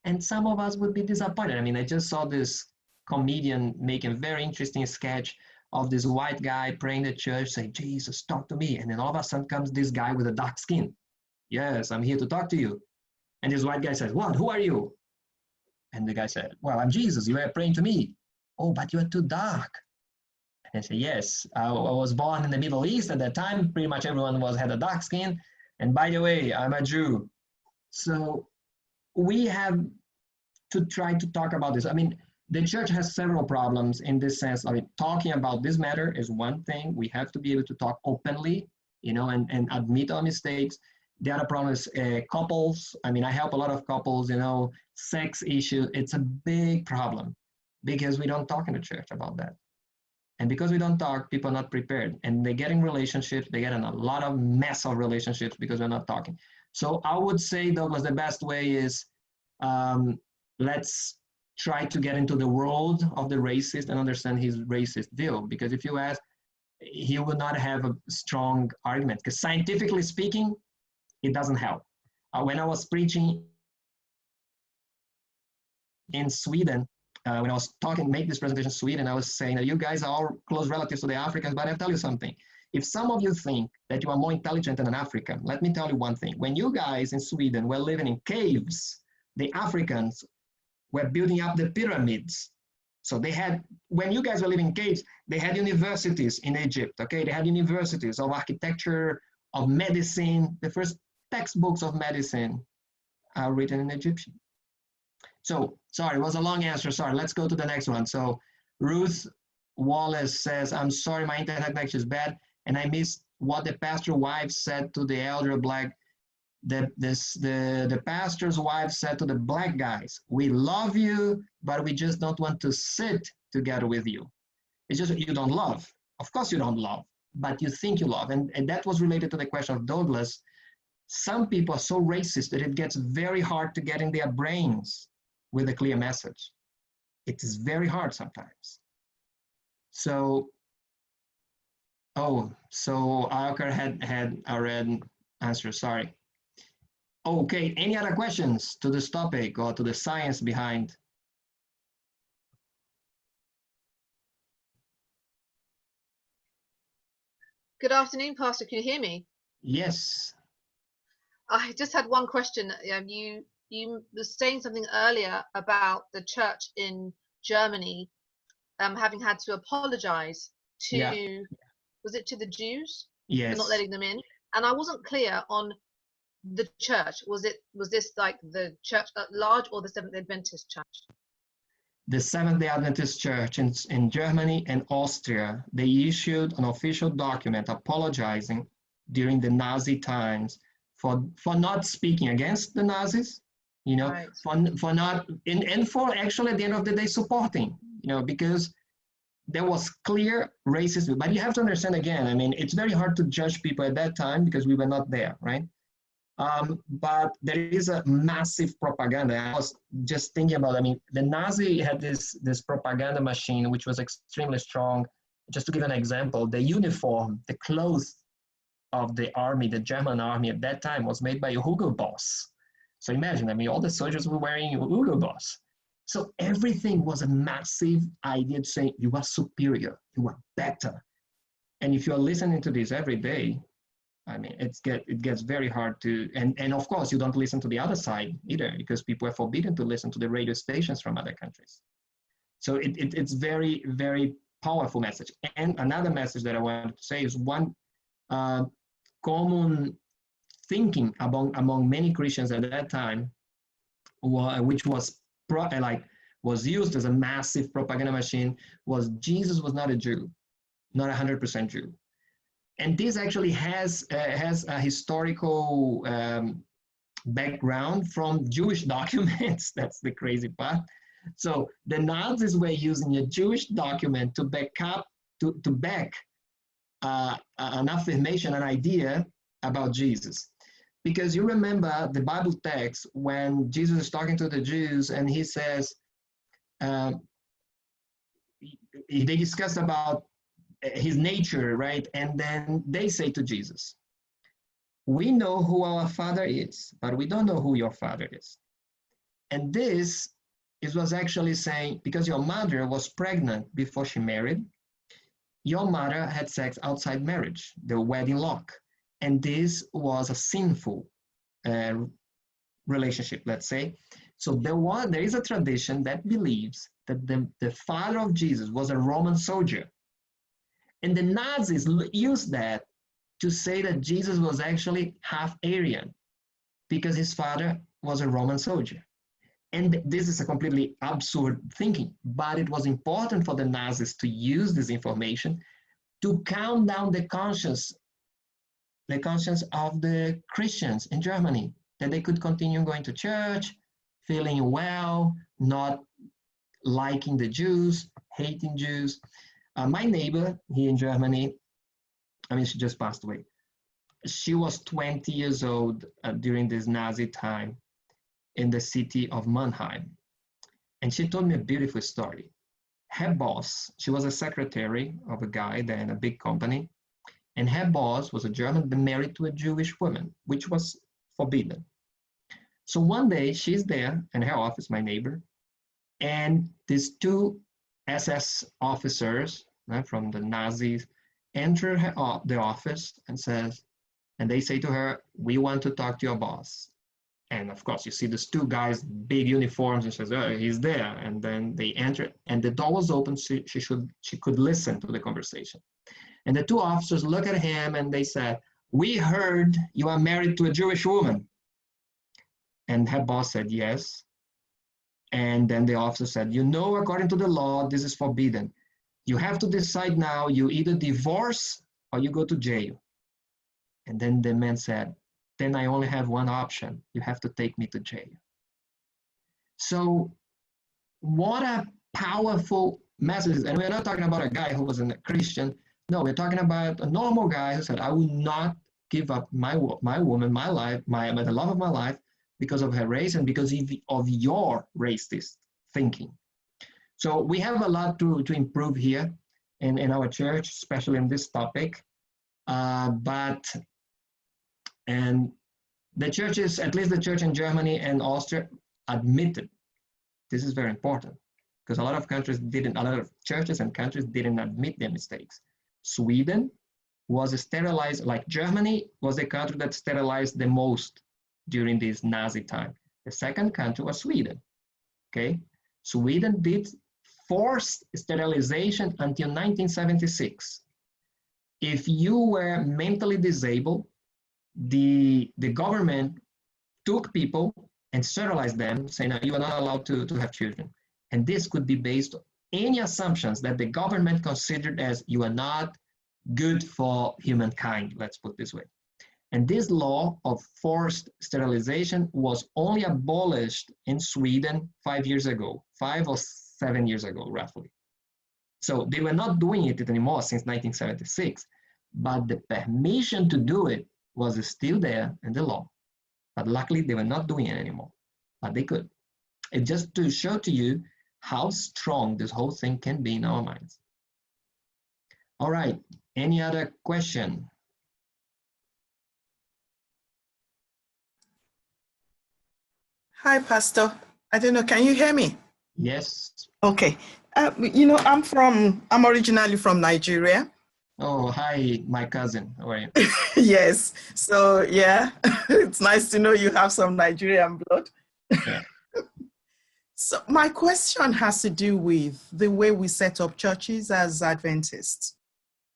[SPEAKER 2] And some of us would be disappointed. I mean, I just saw this comedian making a very interesting sketch of this white guy praying at church, saying, Jesus, talk to me. And then all of a sudden comes this guy with a dark skin. Yes, I'm here to talk to you. And this white guy says, what? Who are you? And the guy said, well, I'm Jesus. You are praying to me. Oh, but you are too dark. And I say, yes, I was born in the Middle East at that time. Pretty much everyone had a dark skin. And by the way, I'm a Jew. So we have to try to talk about this. I mean, the church has several problems in this sense. I mean, talking about this matter is one thing. We have to be able to talk openly, you know, and admit our mistakes. The other problem is couples. I mean, I help a lot of couples, you know, sex issue. It's a big problem because we don't talk in the church about that. And because we don't talk, people are not prepared. And they get in relationships, they get in a lot of mess of relationships because we're not talking. So I would say, Douglas, the best way is let's try to get into the world of the racist and understand his racist view. Because if you ask, he would not have a strong argument. Because scientifically speaking, it doesn't help. When I was preaching in Sweden, when I was make this presentation in Sweden, I was saying that you guys are all close relatives to the Africans, but I'll tell you something. If some of you think that you are more intelligent than an African, let me tell you one thing. When you guys in Sweden were living in caves, the Africans were building up the pyramids. So they had, when you guys were living in caves, they had universities in Egypt, okay? They had universities of architecture, of medicine. The first textbooks of medicine are written in Egyptian. So, sorry, it was a long answer. Sorry, let's go to the next one. So, Ruth Wallace says, I'm sorry, my internet connection is bad, and I missed what the pastor's wife said to the elder black. The pastor's wife said to the black guys, we love you, but we just don't want to sit together with you. It's just you don't love. Of course you don't love, but you think you love. And that was related to the question of Douglas. Some people are so racist that it gets very hard to get in their brains with a clear message. It is very hard sometimes. So, so Alcar had already answered, sorry. Okay, any other questions to this topic or to the science behind?
[SPEAKER 3] Good afternoon, Pastor. Can you hear me?
[SPEAKER 2] Yes.
[SPEAKER 3] I just had one question. You were saying something earlier about the church in Germany having had to apologize to, was it to the Jews?
[SPEAKER 2] Yes.
[SPEAKER 3] For not letting them in? And I wasn't clear on the church. Was this like the church at large or the Seventh-day Adventist church?
[SPEAKER 2] The Seventh-day Adventist Church in Germany and Austria, they issued an official document apologizing during the Nazi times for not speaking against the Nazis, you know, right. for not, and for actually at the end of the day supporting, you know, because there was clear racism. But you have to understand again, I mean, it's very hard to judge people at that time because we were not there, right? But there is a massive propaganda. I was just thinking about, I mean, the Nazi had this propaganda machine, which was extremely strong. Just to give an example, the uniform, the clothes of the army, the German army at that time was made by Hugo Boss. So imagine, I mean, all the soldiers were wearing Hugo Boss. So everything was a massive idea to say, you are superior, you are better. And if you're listening to this every day, I mean, it gets very hard to, and of course, you don't listen to the other side either, because people are forbidden to listen to the radio stations from other countries. So it's very, very powerful message. And another message that I wanted to say is one common thinking among many Christians at that time, which was used as a massive propaganda machine, was Jesus was not a Jew, not 100% Jew. And this actually has a historical background from Jewish documents. That's the crazy part. So the Nazis were using a Jewish document to back up, to back an affirmation, an idea about Jesus. Because you remember the Bible text when Jesus is talking to the Jews and he says, they discussed about his nature, right? And then they say to Jesus, we know who our Father is, but we don't know who your Father is. And this was actually saying, because your mother was pregnant before she married, your mother had sex outside marriage, the wedding lock. And this was a sinful relationship, let's say. So there is a tradition that believes that the father of Jesus was a Roman soldier. And the Nazis used that to say that Jesus was actually half Aryan because his father was a Roman soldier. And this is a completely absurd thinking, but it was important for the Nazis to use this information to calm down the conscience of the Christians in Germany, that they could continue going to church, feeling well, not liking the Jews, hating Jews. My neighbor here in Germany, I mean, she just passed away. She was 20 years old during this Nazi time in the city of Mannheim. And she told me a beautiful story. Her boss, she was a secretary of a guy there in a big company, and her boss was a German, but married to a Jewish woman, which was forbidden. So one day she's there in her office, my neighbor, and these two SS officers from the Nazis enter the office and they say to her, "We want to talk to your boss." And of course, you see these two guys, big uniforms, and says, "Oh, he's there." And then they enter, and the door was open, so she could listen to the conversation. And the two officers look at him and they said, "We heard you are married to a Jewish woman." And her boss said, "Yes." And then the officer said, "You know, according to the law, this is forbidden. You have to decide now, you either divorce or you go to jail." And then the man said, "Then I only have one option. You have to take me to jail." So what a powerful message. And we're not talking about a guy who wasn't a Christian. No, we're talking about a normal guy who said, "I will not give up my woman, my life, the love of my life, because of her race and because of your racist thinking." So we have a lot to improve here in our church, especially in this topic. And the churches, at least the church in Germany and Austria, admitted, this is very important, because a lot of churches and countries didn't admit their mistakes. Sweden was sterilized, like Germany was the country that sterilized the most during this Nazi time. The second country was Sweden, okay? Sweden did forced sterilization until 1976. If you were mentally disabled, the government took people and sterilized them, saying, "No, you are not allowed to have children." And this could be based on any assumptions that the government considered as you are not good for humankind, let's put it this way. And this law of forced sterilization was only abolished in Sweden 5 years ago, 5 or 7 years ago, roughly. So they were not doing it anymore since 1976, but the permission to do it was still there in the law. But luckily, they were not doing it anymore, but they could. It's just to show to you how strong this whole thing can be in our minds. All right, any other question?
[SPEAKER 4] Hi, Pastor. I don't know, can you hear me?
[SPEAKER 2] Yes.
[SPEAKER 4] Okay. I'm originally from Nigeria.
[SPEAKER 2] Oh, hi, my cousin. How are you?
[SPEAKER 4] Yes. So, yeah, it's nice to know you have some Nigerian blood.
[SPEAKER 2] Yeah.
[SPEAKER 4] So my question has to do with the way we set up churches as Adventists.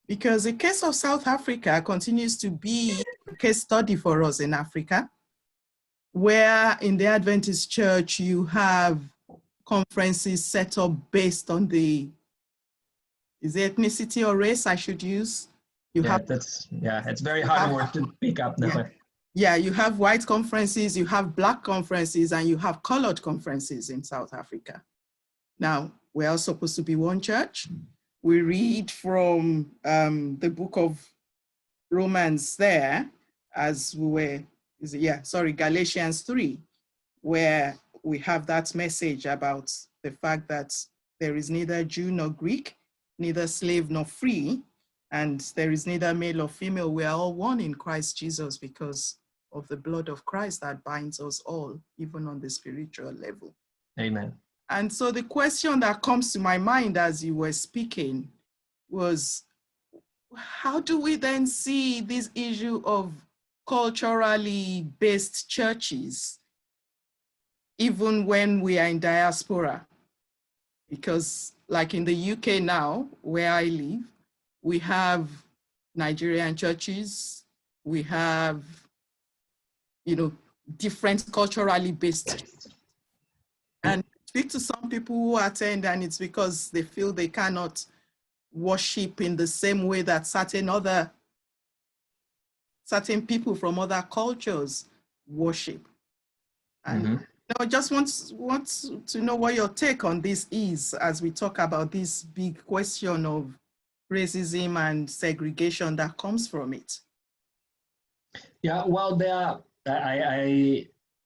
[SPEAKER 4] Because the case of South Africa continues to be a case study for us in Africa, where in the Adventist church, you have conferences set up based on is it ethnicity or race I should use?
[SPEAKER 2] It's very hard word to pick up now.
[SPEAKER 4] Yeah, you have white conferences, you have black conferences, and you have colored conferences in South Africa. Now, we're all supposed to be one church. We read from the book of Romans there, as we were, Galatians 3, where we have that message about the fact that there is neither Jew nor Greek, neither slave nor free, and there is neither male or female. We are all one in Christ Jesus because of the blood of Christ that binds us all, even on the spiritual level.
[SPEAKER 2] Amen.
[SPEAKER 4] And so the question that comes to my mind as you were speaking was, how do we then see this issue of culturally based churches, even when we are in diaspora? Because like in the UK now, where I live, we have Nigerian churches, we have, different culturally based churches. And speak to some people who attend, and it's because they feel they cannot worship in the same way that certain people from other cultures worship. And I just want to know what your take on this is as we talk about this big question of racism and segregation that comes from it.
[SPEAKER 2] Yeah, well,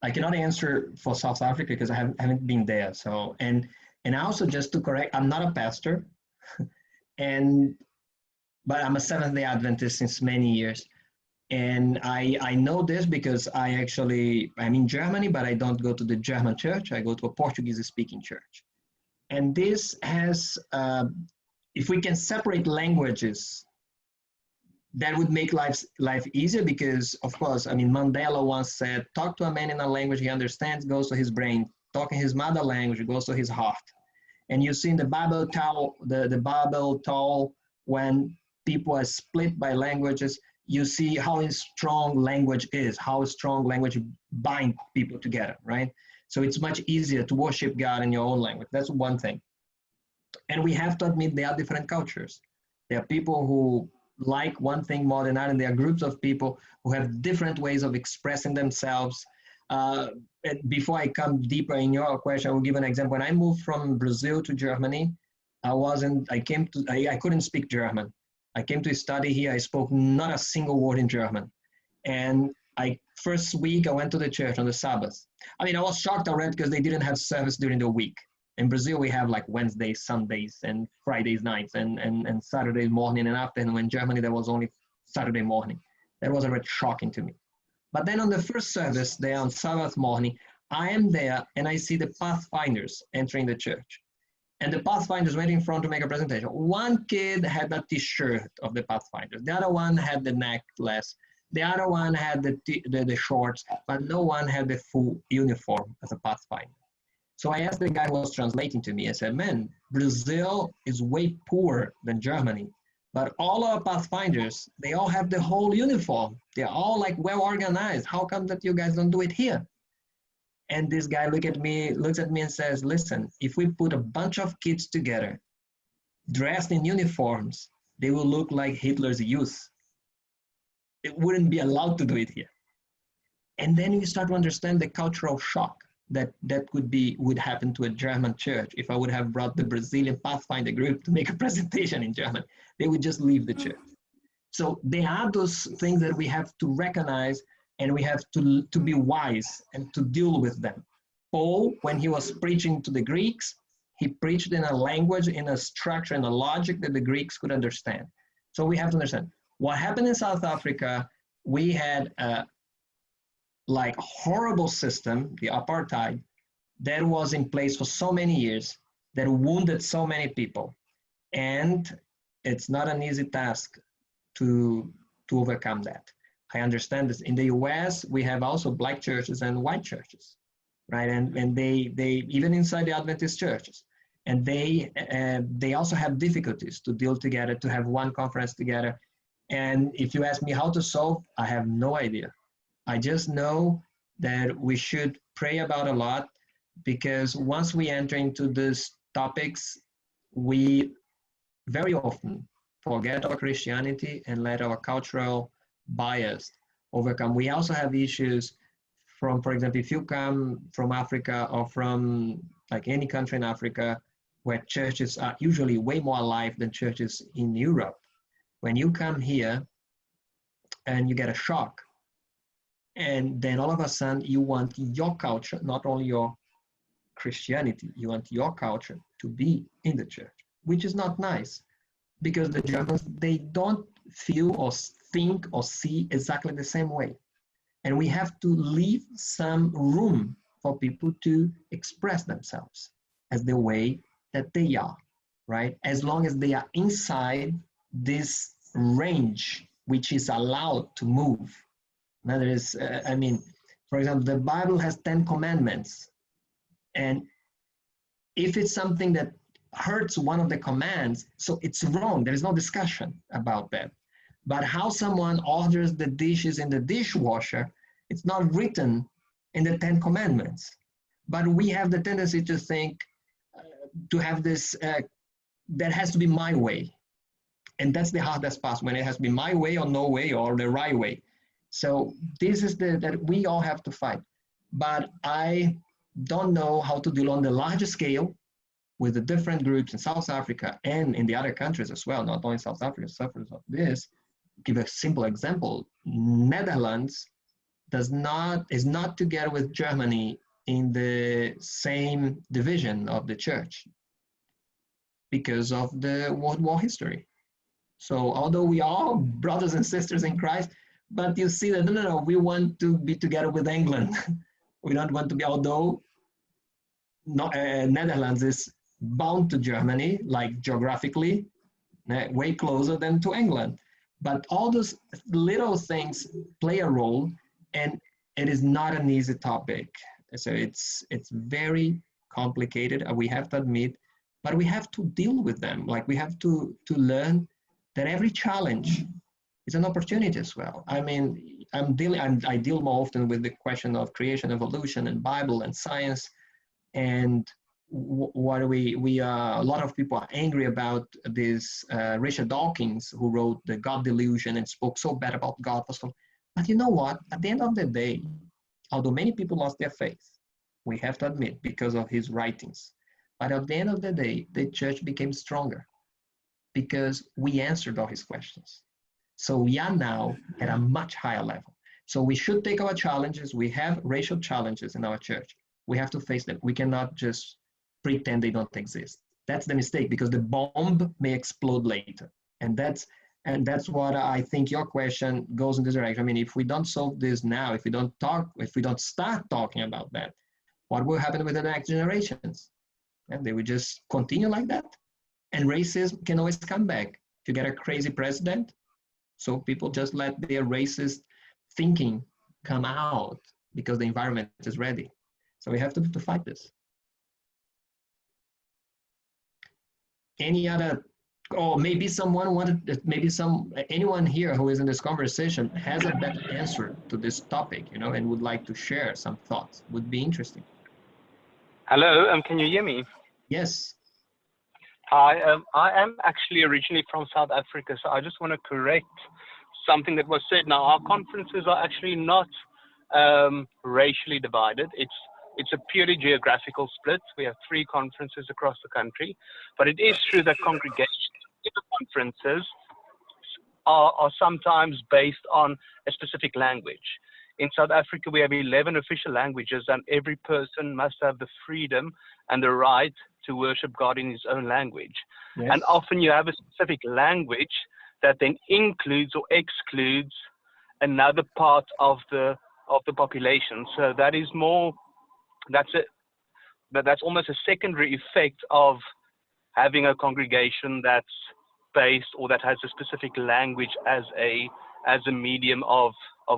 [SPEAKER 2] I cannot answer for South Africa because I haven't been there. So, and also just to correct, I'm not a pastor, but I'm a Seventh-day Adventist since many years. And I know this because I'm in Germany, but I don't go to the German church. I go to a Portuguese-speaking church. And this has, if we can separate languages, that would make life easier because, of course, I mean, Mandela once said, talk to a man in a language he understands, goes to his brain. Talking his mother language goes to his heart. And you see in the Bible Tower, when people are split by languages, you see how strong language is, how strong language binds people together, right? So it's much easier to worship God in your own language. That's one thing. And we have to admit there are different cultures. There are people who like one thing more than another, and there are groups of people who have different ways of expressing themselves. And before I come deeper in your question, I will give an example. When I moved from Brazil to Germany, I couldn't speak German. I came to study here. I spoke not a single word in German. And first week I went to the church on the Sabbath. I mean, I was shocked already because they didn't have service during the week. In Brazil, we have like Wednesdays, Sundays, and Fridays nights, and Saturday morning and afternoon. In Germany, there was only Saturday morning. That was already shocking to me. But then on the first service there on Sabbath morning, I am there and I see the Pathfinders entering the church. And the Pathfinders went in front to make a presentation. One kid had a t-shirt of the Pathfinders. The other one had the necklace. The other one had the shorts, but no one had the full uniform as a Pathfinder. So I asked the guy who was translating to me, I said, man, Brazil is way poorer than Germany. But all our Pathfinders, they all have the whole uniform. They're all like well organized. How come that you guys don't do it here? And this guy looks at me and says, listen, if we put a bunch of kids together, dressed in uniforms, they will look like Hitler's youth. It wouldn't be allowed to do it here. And then you start to understand the cultural shock that would happen to a German church if I would have brought the Brazilian Pathfinder group to make a presentation in German. They would just leave the church. So there are those things that we have to recognize, and we have to be wise and to deal with them. Paul, when he was preaching to the Greeks, he preached in a language, in a structure, in a logic that the Greeks could understand. So we have to understand. What happened in South Africa, we had a horrible system, the apartheid, that was in place for so many years, that wounded so many people. And it's not an easy task to overcome that. I understand this. In the US, we have also black churches and white churches, right? And they even inside the Adventist churches, and they also have difficulties to deal together, to have one conference together. And if you ask me how to solve, I have no idea. I just know that we should pray about a lot, because once we enter into these topics, we very often forget our Christianity and let our cultural bias overcome. We also have issues from, for example, if you come from Africa or from like any country in Africa, where churches are usually way more alive than churches in Europe. When you come here and you get a shock, and then all of a sudden you want your culture, not only your Christianity, you want your culture to be in the church, which is not nice, because the Germans, they don't feel or think or see exactly the same way. And we have to leave some room for people to express themselves as the way that they are, right? As long as they are inside this range, which is allowed to move. Now there is, for example, the Bible has 10 commandments. And if it's something that hurts one of the commands, so it's wrong. There is no discussion about that. But how someone orders the dishes in the dishwasher, it's not written in the 10 commandments. But we have the tendency to think, to have this, that has to be my way. And that's the hardest part, when it has to be my way or no way or the right way. So this is that we all have to fight. But I don't know how to deal on the larger scale with the different groups in South Africa and in the other countries as well, not only South Africa suffers of this. Give a simple example. Netherlands is not together with Germany in the same division of the church because of the World War history. So although we are all brothers and sisters in Christ, But you see that, no, we want to be together with England. We don't want to be, although Netherlands is bound to Germany, like geographically, way closer than to England. But all those little things play a role, and it is not an easy topic. So it's very complicated, we have to admit, but we have to deal with them. Like we have to learn that every challenge is an opportunity as well. I mean, I deal more often with the question of creation, evolution, and Bible and science, and what a lot of people are angry about this Richard Dawkins, who wrote The God Delusion and spoke so bad about God. But you know what? At the end of the day, although many people lost their faith, we have to admit, because of his writings, but at the end of the day, the church became stronger because we answered all his questions. So we are now at a much higher level. So we should take our challenges. We have racial challenges in our church. We have to face them. We cannot just pretend they don't exist. That's the mistake, because the bomb may explode later. And that's what I think your question goes in this direction. I mean, if we don't solve this now, if we don't start talking about that, what will happen with the next generations? And they will just continue like that. And racism can always come back. If you get a crazy president, so people just let their racist thinking come out because the environment is ready. So we have to fight this. Any other, or maybe someone wanted, anyone here who is in this conversation has a better answer to this topic, and would like to share some thoughts. Would be interesting.
[SPEAKER 5] Hello, can you hear me?
[SPEAKER 2] Yes.
[SPEAKER 5] Hi, I am actually originally from South Africa, so I just want to correct something that was said. Now, our conferences are actually not racially divided. It's a purely geographical split. We have 3 conferences across the country, but it is true that congregations in the conferences are sometimes based on a specific language. In South Africa, we have 11 official languages, and every person must have the freedom and the right to worship God in his own language.
[SPEAKER 2] Yes.
[SPEAKER 5] And often you have a specific language that then includes or excludes another part of the population. So that is more, that's almost a secondary effect of having a congregation that's based, or that has a specific language as a medium of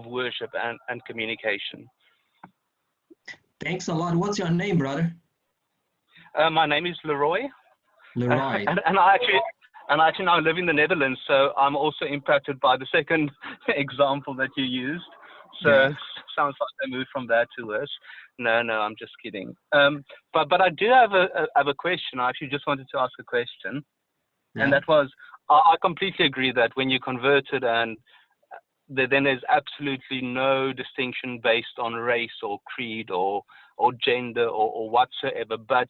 [SPEAKER 5] worship and communication.
[SPEAKER 2] Thanks a lot. What's your name, brother?
[SPEAKER 5] My name is Leroy.
[SPEAKER 2] Leroy.
[SPEAKER 5] And I actually now live in the Netherlands, so I'm also impacted by the second example that you used. So yeah. Sounds like they moved from there to us. No, I'm just kidding. But I do have a question. I actually just wanted to ask a question, yeah. And that was, I completely agree that when you converted, and then there's absolutely no distinction based on race or creed or gender or whatsoever. But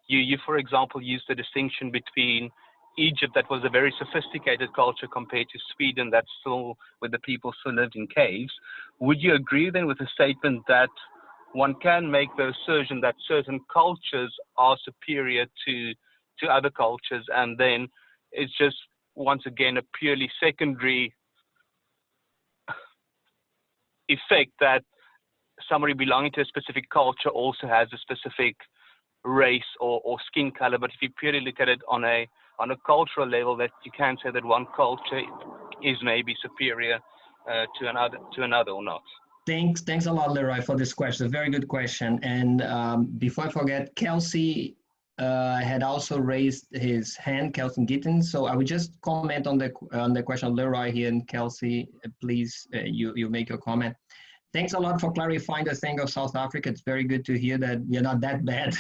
[SPEAKER 5] you, for example, used the distinction between Egypt, that was a very sophisticated culture, compared to Sweden, that's still where the people still lived in caves. Would you agree then with the statement that one can make the assertion that certain cultures are superior to other cultures, and then it's just, once again, a purely secondary effect that somebody belonging to a specific culture also has a specific race or skin color? But if you purely look at it on a cultural level, that you can say that one culture is maybe superior to another or not.
[SPEAKER 2] Thanks a lot, Leroy, for this question. Very good question. And before I forget, Kelsey had also raised his hand, Kelsey Gittins. So I would just comment on the question of Leroy here. And Kelsey, please, you make your comment. Thanks a lot for clarifying the thing of South Africa. It's very good to hear that you're not that bad,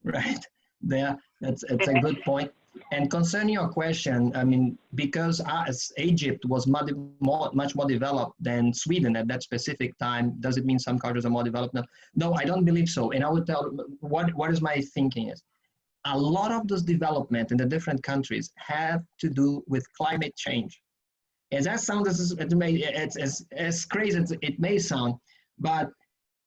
[SPEAKER 2] right? There, it's a good point. And concerning your question, I mean, because as Egypt was much more developed than Sweden at that specific time, does it mean some cultures are more developed now? No, I don't believe so. And I would tell what is my thinking is, a lot of this development in the different countries have to do with climate change. As that sounds, it's as crazy as it may sound,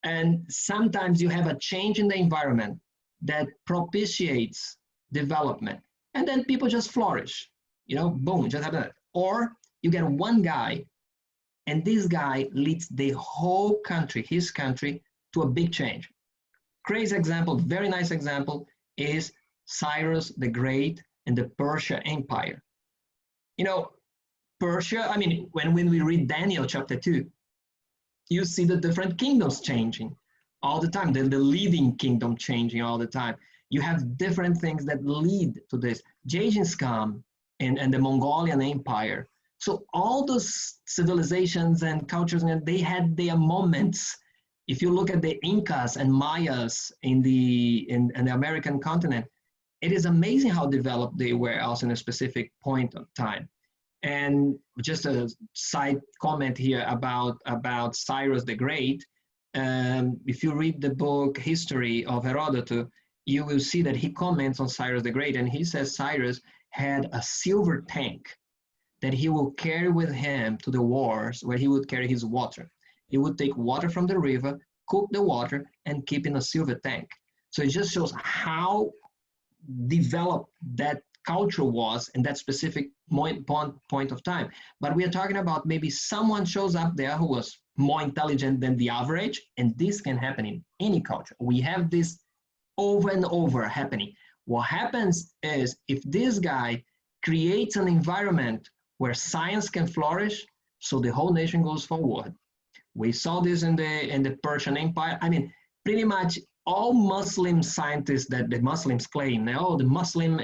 [SPEAKER 2] and sometimes you have a change in the environment that propitiates development. And then people just flourish, boom, just happen. Or you get one guy And this guy leads the whole country, his country, to a big change. Crazy example, very nice example, is Cyrus the Great and the Persia Empire. You know, Persia, I mean, when we read Daniel chapter 2, you see the different kingdoms changing all the time, the leading kingdom changing all the time. You have different things that lead to this. Genghis Khan and the Mongolian Empire. So all those civilizations and cultures, they had their moments. If you look at the Incas and Mayas in the American continent, it is amazing how developed they were also in a specific point of time. And just a side comment here about Cyrus the Great. If you read the book History of Herodotus, you will see that he comments on Cyrus the Great, and he says Cyrus had a silver tank that he will carry with him to the wars, where he would carry his water. He would take water from the river, cook the water, and keep in a silver tank. So it just shows how developed that culture was in that specific point of time. But we are talking about maybe someone shows up there who was more intelligent than the average, and this can happen in any culture. We have this over and over happening. What happens is, if this guy creates an environment where science can flourish, so the whole nation goes forward. We saw this in the Persian Empire. I mean, pretty much all Muslim scientists that the Muslims claim, oh, the Muslim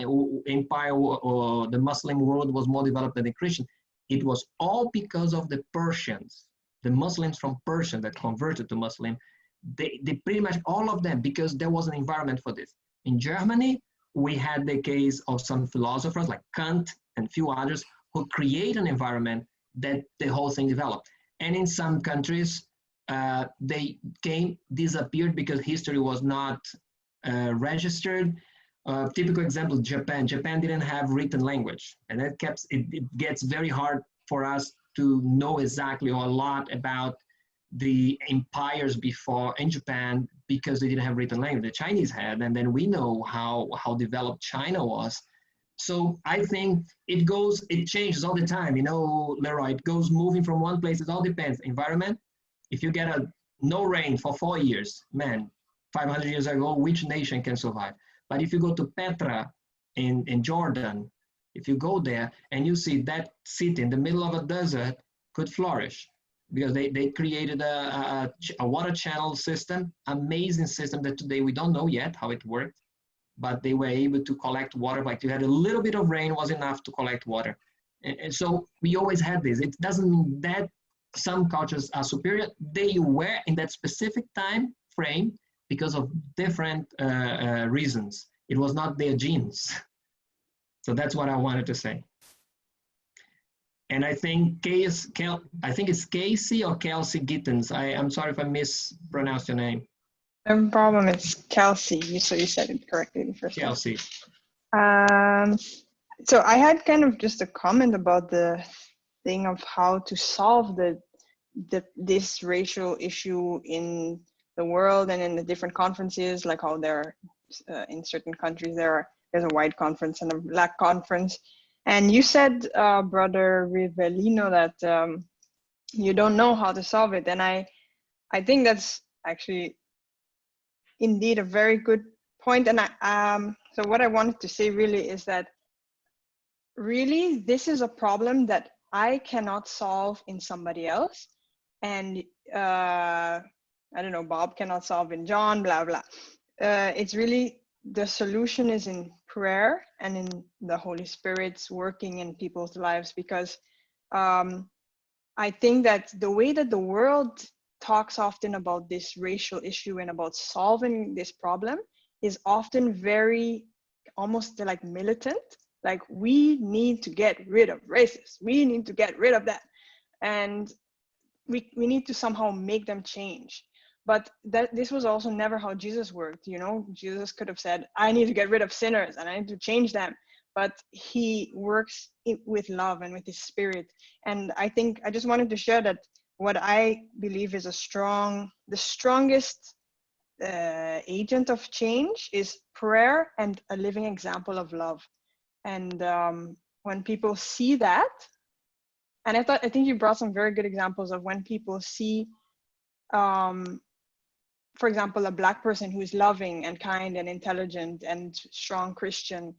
[SPEAKER 2] empire or the Muslim world was more developed than the Christian. It was all because of the Persians, the Muslims from Persia that converted to Muslim. They pretty much all of them, because there was an environment for this. In Germany, we had the case of some philosophers like Kant and few others who create an environment that the whole thing developed. And in some countries, they disappeared because history was not registered. Typical example, Japan. Japan didn't have written language, and it gets very hard for us to know exactly or a lot about the empires before in Japan because they didn't have written language. The Chinese had, and then we know how developed China was. So I think it changes all the time. You know, Leroy, it goes moving from one place. It all depends. Environment. If you get no rain for 4 years, man, 500 years ago, which nation can survive? But if you go to Petra in Jordan, if you go there and you see that city in the middle of a desert could flourish because they created a water channel system, amazing system that today we don't know yet how it worked, but they were able to collect water. Like you had a little bit of rain was enough to collect water. And so we always had this. It doesn't mean that some cultures are superior. They were in that specific time frame because of different reasons. It was not their genes. So that's what I wanted to say. And I think it's Casey or Kelsey Gittens. I'm sorry if I mispronounced your name.
[SPEAKER 6] No problem. It's Kelsey. So you said it correctly the first
[SPEAKER 2] Kelsey.
[SPEAKER 6] time. So I had kind of just a comment about the thing of how to solve this racial issue in the world and in the different conferences, like how there in certain countries there's a white conference and a black conference. And you said, Brother Rivelino, that you don't know how to solve it. And I think that's actually indeed a very good point. And so what I wanted to say really is that really this is a problem that I cannot solve in somebody else. And I don't know, Bob cannot solve in John, blah, blah. It's really, the solution is in prayer and in the Holy Spirit's working in people's lives, because I think that the way that the world talks often about this racial issue and about solving this problem is often very almost like militant. Like, we need to get rid of racists. We need to get rid of that. And we need to somehow make them change. But this was also never how Jesus worked. You know, Jesus could have said, I need to get rid of sinners and I need to change them. But he works with love and with his spirit. And I think I just wanted to share that what I believe is the strongest agent of change is prayer and a living example of love. And when people see that, And I think you brought some very good examples of when people see, for example, a Black person who is loving and kind and intelligent and strong Christian.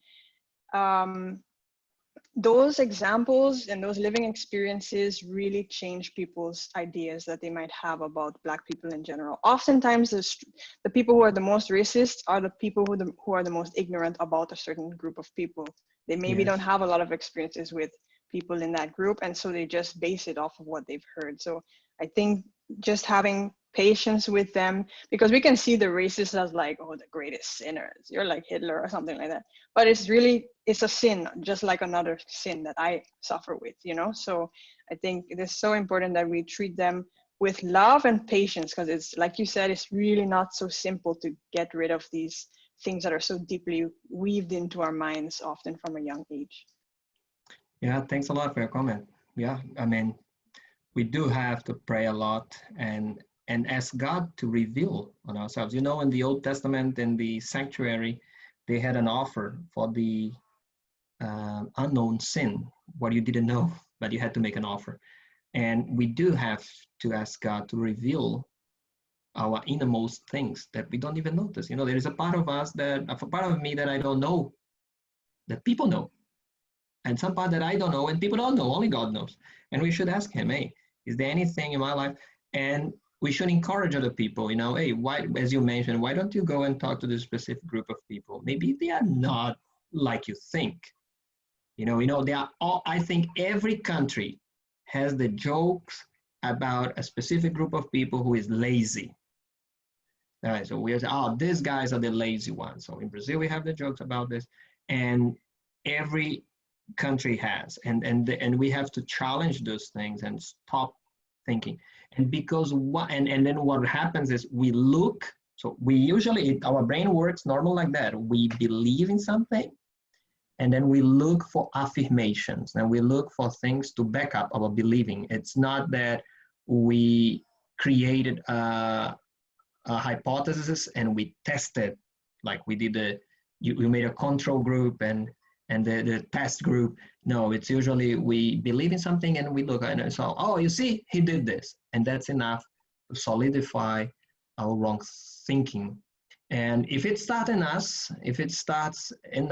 [SPEAKER 6] Those examples and those living experiences really change people's ideas that they might have about Black people in general. Oftentimes, the people who are the most racist are the people who are the most ignorant about a certain group of people. They maybe
[SPEAKER 2] Yes.
[SPEAKER 6] don't have a lot of experiences with people in that group, and so they just base it off of what they've heard. So I think just having patience with them, because we can see the racists as like, oh, the greatest sinners, you're like Hitler or something like that, but it's a sin just like another sin that I suffer with, you know. So I think it is so important that we treat them with love and patience, because it's like you said, it's really not so simple to get rid of these things that are so deeply weaved into our minds, often from a young age.
[SPEAKER 2] Yeah, thanks a lot for your comment. Yeah, I mean, we do have to pray a lot and ask God to reveal on ourselves. You know, in the Old Testament, in the sanctuary, they had an offer for the unknown sin, what you didn't know, but you had to make an offer. And we do have to ask God to reveal our innermost things that we don't even notice. You know, there is a part of us a part of me that I don't know, that people know. And some part that I don't know and people don't know, only God knows. And we should ask him, hey, is there anything in my life? And we should encourage other people, you know, hey, why, as you mentioned, why don't you go and talk to this specific group of people? Maybe they are not like you think. You know, they are all, I think every country has the jokes about a specific group of people who is lazy. All right, so we say, oh, these guys are the lazy ones. So in Brazil, we have the jokes about this. And every country has, and we have to challenge those things and stop thinking. And because what and then what happens is we look, so we usually, our brain works normal like that. We believe in something, and then we look for affirmations, and we look for things to back up our believing. It's not that we created a hypothesis and we tested, like we did we made a control group and the test group. No, it's usually we believe in something and we look at it and so, oh, you see, he did this. And that's enough to solidify our wrong thinking. And if it starts in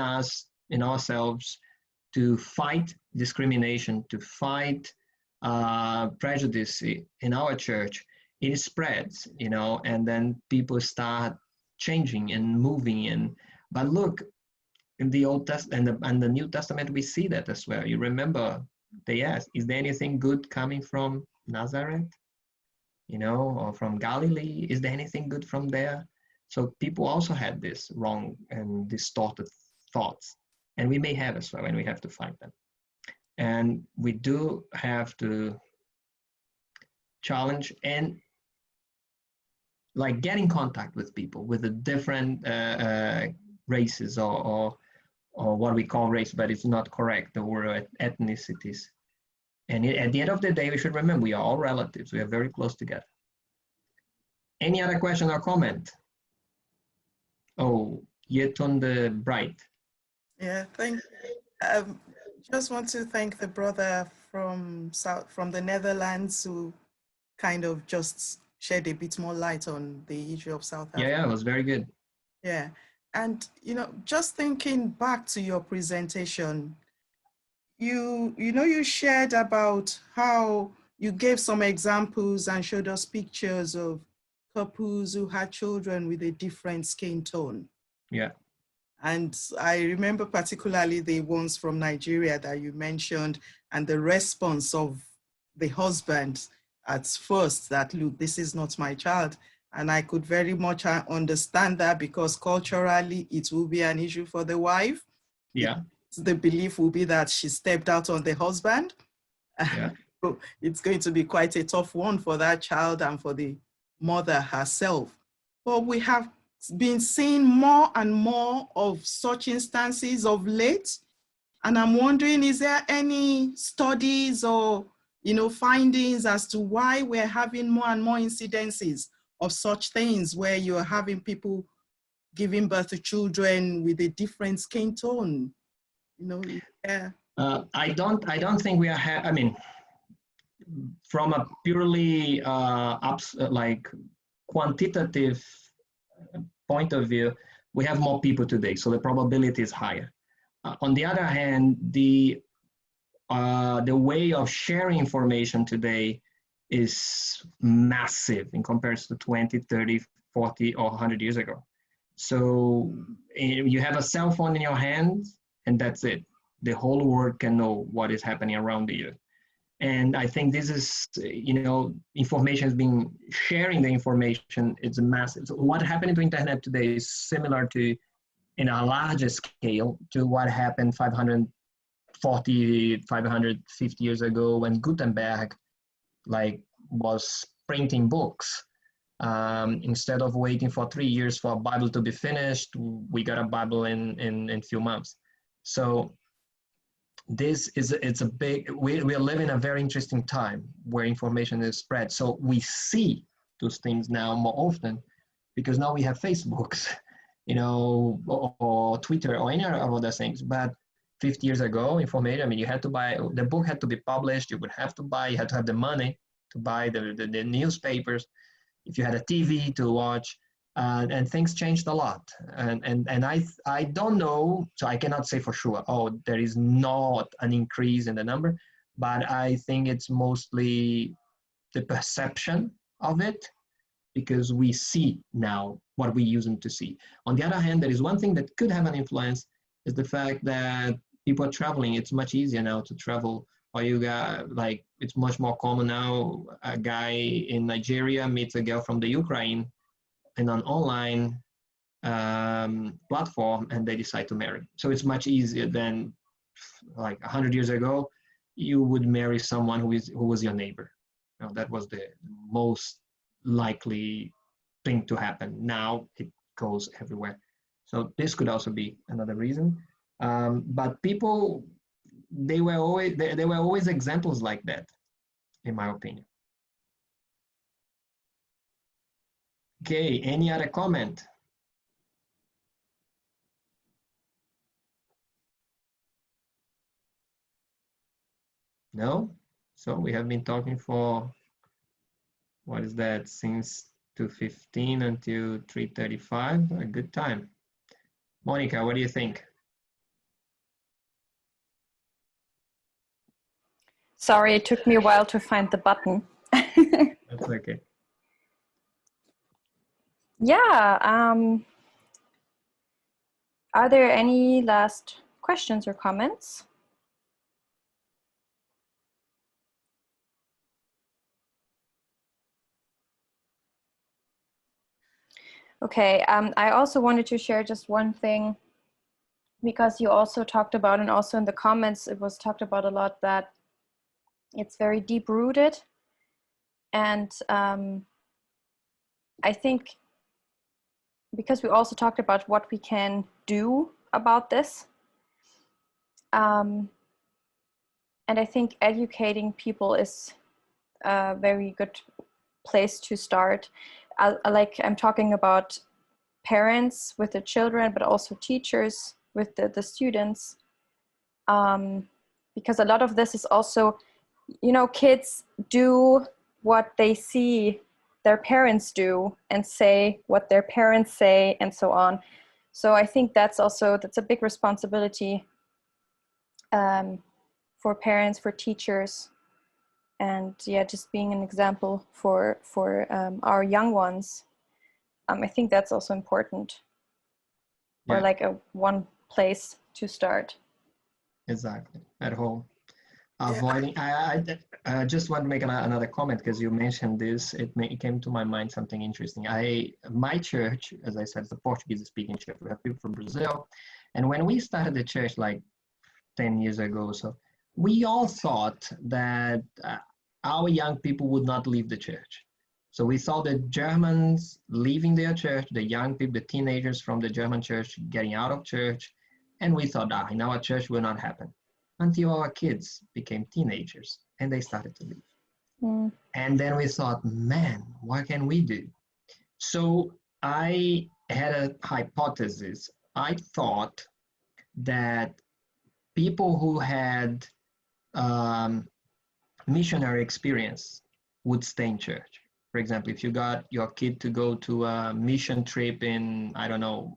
[SPEAKER 2] us, in ourselves, to fight discrimination, to fight prejudice in our church, it spreads, you know, and then people start changing and moving. But look, in the Old Testament and the New Testament, we see that as well. You remember they asked, is there anything good coming from Nazareth? You know, or from Galilee? Is there anything good from there? So people also had this wrong and distorted thoughts. And we may have as well, and we have to fight them. And we do have to challenge and like get in contact with people with the different races or what we call race, but it's not correct, the word ethnicities. And at the end of the day, we should remember we are all relatives. We are very close together. Any other question or comment? Oh, Yetunde Bright.
[SPEAKER 4] Yeah, thank you. Just want to thank the brother from the Netherlands who kind of just shed a bit more light on the issue of South Africa.
[SPEAKER 2] Yeah, it was very good.
[SPEAKER 4] Yeah, and you know, just thinking back to your presentation, you shared about how you gave some examples and showed us pictures of couples who had children with a different skin tone.
[SPEAKER 2] Yeah.
[SPEAKER 4] And I remember particularly the ones from Nigeria that you mentioned and the response of the husband at first that, look, this is not my child. And I could very much understand that because culturally it will be an issue for the wife.
[SPEAKER 2] Yeah.
[SPEAKER 4] The belief will be that she stepped out on the husband.
[SPEAKER 2] Yeah.
[SPEAKER 4] So it's going to be quite a tough one for that child and for the mother herself. But we have been seeing more and more of such instances of late. And I'm wondering, is there any studies or findings as to why we're having more and more incidences of such things where you're having people giving birth to children with a different skin tone? Yeah.
[SPEAKER 2] I don't think we are. I mean, from a purely like quantitative point of view, we have more people today, so the probability is higher. On the other hand, the way of sharing information today is massive in comparison to 20, 30, 40, or 100 years ago. So you have a cell phone in your hand, and that's it. The whole world can know what is happening around you. And I think this is, information is being, sharing the information, it's massive. So what happened to internet today is similar to, in a larger scale, to what happened 540, 550 years ago when Gutenberg was printing books. Instead of waiting for 3 years for a Bible to be finished, we got a Bible in a few months. So it's a big, we are living a very interesting time where information is spread. So we see those things now more often because now we have Facebooks, or Twitter or any of other things. But 50 years ago, information, you had to buy, the book had to be published, you would have to buy, you had to have the money to buy the newspapers, if you had a TV to watch, and things changed a lot. And I don't know, so I cannot say for sure, there is not an increase in the number, but I think it's mostly the perception of it, because we see now what we use them to see. On the other hand, there is one thing that could have an influence, is the fact that people are traveling. It's much easier now to travel, or you got, it's much more common now, a guy in Nigeria meets a girl from the Ukraine in an online platform, and they decide to marry. So it's much easier than 100 years ago, you would marry someone who was your neighbor. That was the most likely thing to happen. Now it goes everywhere. So this could also be another reason. But people, they were always examples like that, in my opinion. Okay, any other comment? No? So we have been talking for, what is that, since 2:15 until 3:35, a good time. Monica, what do you think?
[SPEAKER 1] Sorry, it took me a while to find the button.
[SPEAKER 2] That's okay.
[SPEAKER 1] Yeah, are there any last questions or comments? Okay, I also wanted to share just one thing, because you also talked about, and also in the comments, it was talked about a lot, that it's very deep rooted. And I think, because we also talked about what we can do about this. And I think educating people is a very good place to start. I'm talking about parents with the children, but also teachers with the students. Because a lot of this is also, kids do what they see their parents do and say what their parents say and so on. So I think that's a big responsibility for parents, for teachers, and just being an example for our young ones. I think that's also important, or one place to start.
[SPEAKER 2] Exactly, at home. Avoiding, I just want to make another comment, because you mentioned this. It came to my mind something interesting. My church, as I said, is a Portuguese-speaking church. We have people from Brazil, and when we started the church 10 years ago or so, we all thought that our young people would not leave the church. So we saw the Germans leaving their church, the young people, the teenagers from the German church getting out of church, and we thought, in our church will not happen. Until our kids became teenagers and they started to leave. Mm. And then we thought, man, what can we do? So I had a hypothesis. I thought that people who had missionary experience would stay in church. For example, if you got your kid to go to a mission trip in, I don't know,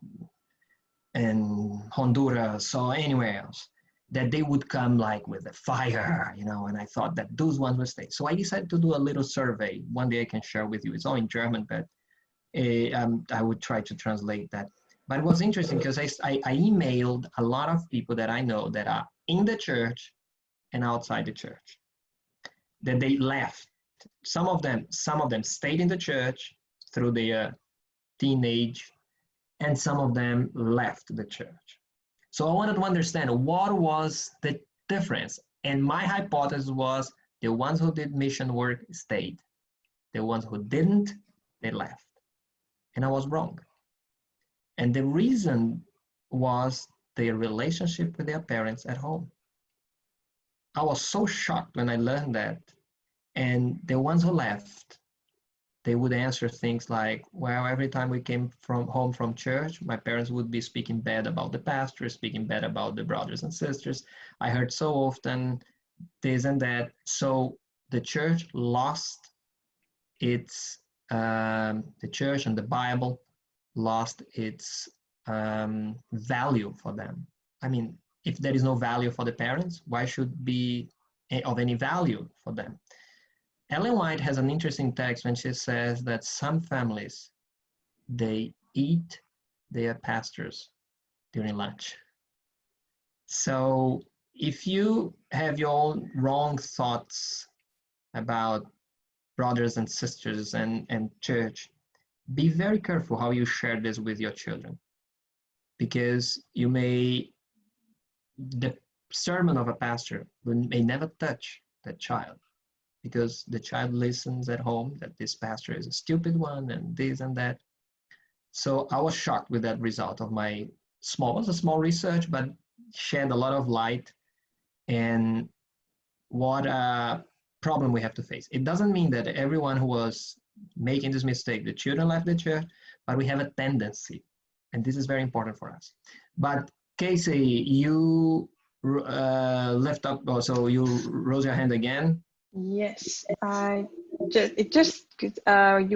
[SPEAKER 2] in Honduras or anywhere else, that they would come like with a fire, you know, and I thought that those ones would stay. So I decided to do a little survey. One day I can share with you. It's all in German, but I would try to translate that. But it was interesting because I emailed a lot of people that I know that are in the church and outside the church, that they left. Some of them stayed in the church through their teenage, and some of them left the church. So I wanted to understand what was the difference. And my hypothesis was the ones who did mission work stayed. The ones who didn't, they left. And I was wrong. And the reason was their relationship with their parents at home. I was so shocked when I learned that. And the ones who left, they would answer things like, well, every time we came home from church, my parents would be speaking bad about the pastor, speaking bad about the brothers and sisters. I heard so often this and that. So the church lost its, the church and the Bible lost its value for them. I mean, if there is no value for the parents, why should be of any value for them? Ellen White has an interesting text when she says that some families, they eat their pastors during lunch. So if you have your own wrong thoughts about brothers and sisters and church, be very careful how you share this with your children, because you may, the sermon of a pastor may never touch that child, because the child listens at home that this pastor is a stupid one and this and that. So I was shocked with that result of my was a small research, but shed a lot of light and what a problem we have to face. It doesn't mean that everyone who was making this mistake, the children left the church, but we have a tendency, and this is very important for us. But Casey, you left up, so you rose your hand again.
[SPEAKER 6] Yes, you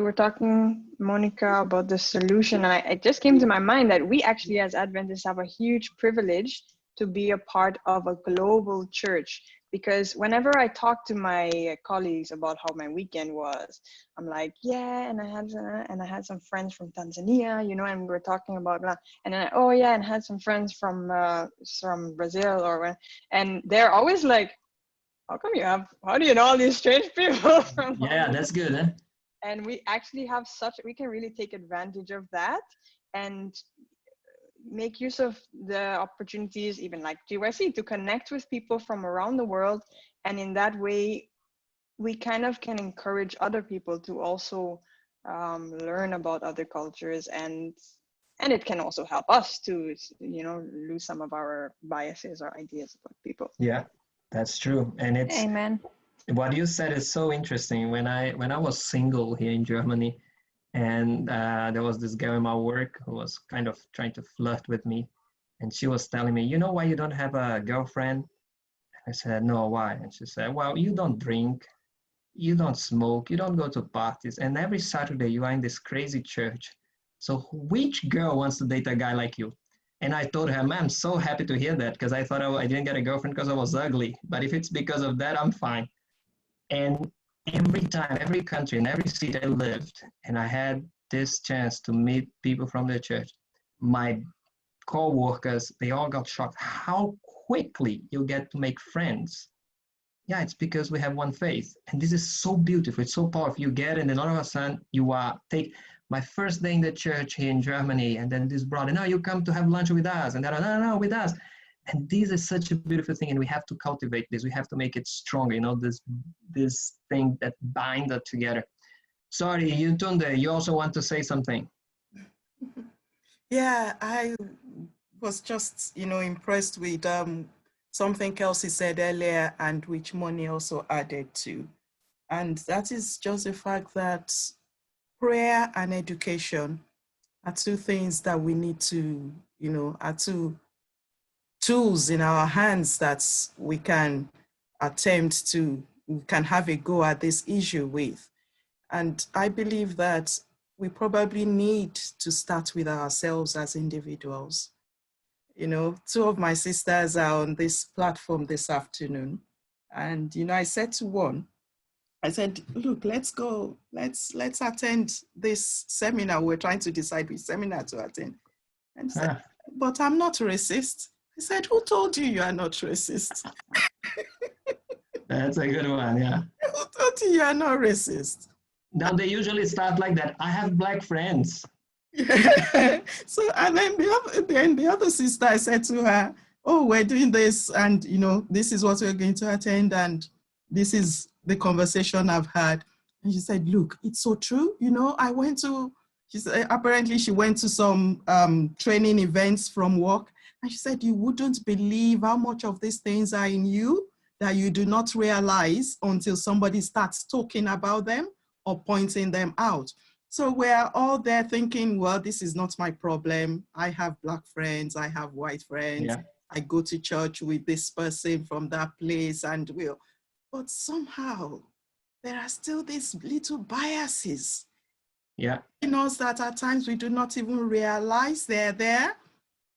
[SPEAKER 6] were talking, Monica, about the solution, and it just came to my mind that we actually as Adventists have a huge privilege to be a part of a global church, because whenever I talk to my colleagues about how my weekend was, I'm like, yeah, and I had some friends from Tanzania, you know, and we were talking about blah, and then oh yeah, and had some friends from Brazil, and they're always like, how do you know all these strange people from
[SPEAKER 2] Yeah, that's good, huh?
[SPEAKER 6] And we actually have we can really take advantage of that and make use of the opportunities, even like GYC, to connect with people from around the world. And in that way, we kind of can encourage other people to also learn about other cultures, and it can also help us to, you know, lose some of our biases or ideas about people.
[SPEAKER 2] Yeah, that's true. And it's,
[SPEAKER 1] Amen.
[SPEAKER 2] what you said is so interesting. When I was single here in Germany, and there was this girl in my work who was kind of trying to flirt with me, and she was telling me, you know why you don't have a girlfriend? I said, no, why? And she said, well, you don't drink, you don't smoke, you don't go to parties, and every Saturday you are in this crazy church. So which girl wants to date a guy like you? And I told her, I'm so happy to hear that, because I thought I didn't get a girlfriend because I was ugly. But if it's because of that, I'm fine. And every time, every country, and every city I lived, and I had this chance to meet people from the church, my co-workers, they all got shocked how quickly you get to make friends. Yeah, it's because we have one faith. And this is so beautiful. It's so powerful. You get it, and then all of a sudden you are my first day in the church here in Germany, and then this brother, no, you come to have lunch with us, and then no, with us. And this is such a beautiful thing, and we have to cultivate this. We have to make it stronger, you know, this thing that binds us together. Sorry, Tunde, you also want to say something?
[SPEAKER 4] Yeah, I was just, you know, impressed with something Kelsey said earlier, and which Moni also added to. And that is just the fact that prayer and education are two things that we need to, you know, are two tools in our hands that we can attempt to, we can have a go at this issue with. And I believe that we probably need to start with ourselves as individuals. You know, two of my sisters are on this platform this afternoon. And, you know, I said to one, I said, look, let's go, let's attend this seminar. We're trying to decide which seminar to attend. And said, but I'm not racist. I said, who told you you are not racist?
[SPEAKER 2] That's a good one, yeah.
[SPEAKER 4] Who told you you are not racist?
[SPEAKER 2] Now they usually start like that. I have black friends.
[SPEAKER 4] Yeah. So, and then the other sister, I said to her, oh, we're doing this, and you know, this is what we're going to attend, and this is the conversation I've had. And she said, look, it's so true. You know, I went to, she said, apparently she went to some training events from work, and she said, you wouldn't believe how much of these things are in you that you do not realize until somebody starts talking about them or pointing them out. So we're all there thinking, well, this is not my problem. I have black friends, I have white friends. Yeah. I go to church with this person from that place and will. But somehow there are still these little biases.
[SPEAKER 2] Yeah.
[SPEAKER 4] In us that at times we do not even realize they're there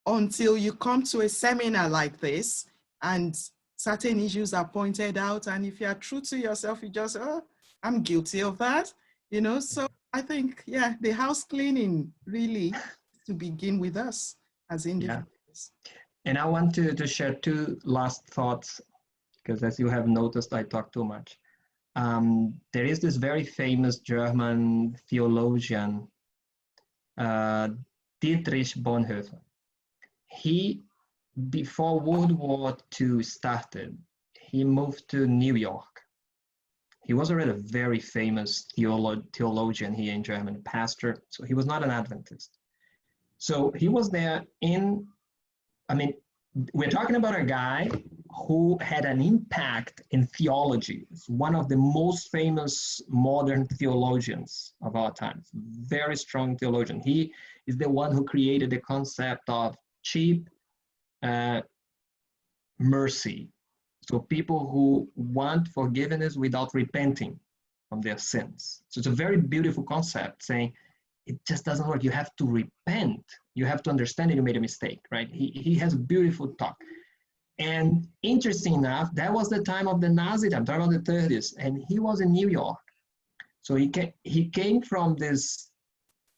[SPEAKER 4] until you come to a seminar like this and certain issues are pointed out. And if you're true to yourself, you just, oh, I'm guilty of that, you know? So I think, yeah, the house cleaning really to begin with us as individuals.
[SPEAKER 2] Yeah. And I want to share two last thoughts, because as you have noticed, I talk too much. There is this very famous German theologian, Dietrich Bonhoeffer. He, before World War II started, he moved to New York. He was already a very famous theologian here in Germany, pastor, so he was not an Adventist. So he was there we're talking about a guy who had an impact in theology. It's one of the most famous modern theologians of our time, very strong theologian. He is the one who created the concept of cheap mercy. So people who want forgiveness without repenting from their sins. So it's a very beautiful concept saying it just doesn't work. You have to repent. You have to understand that you made a mistake, right? He has a beautiful talk. And interesting enough, that was the time of the Nazi time, talking about the 30s, and he was in New York. So he came from this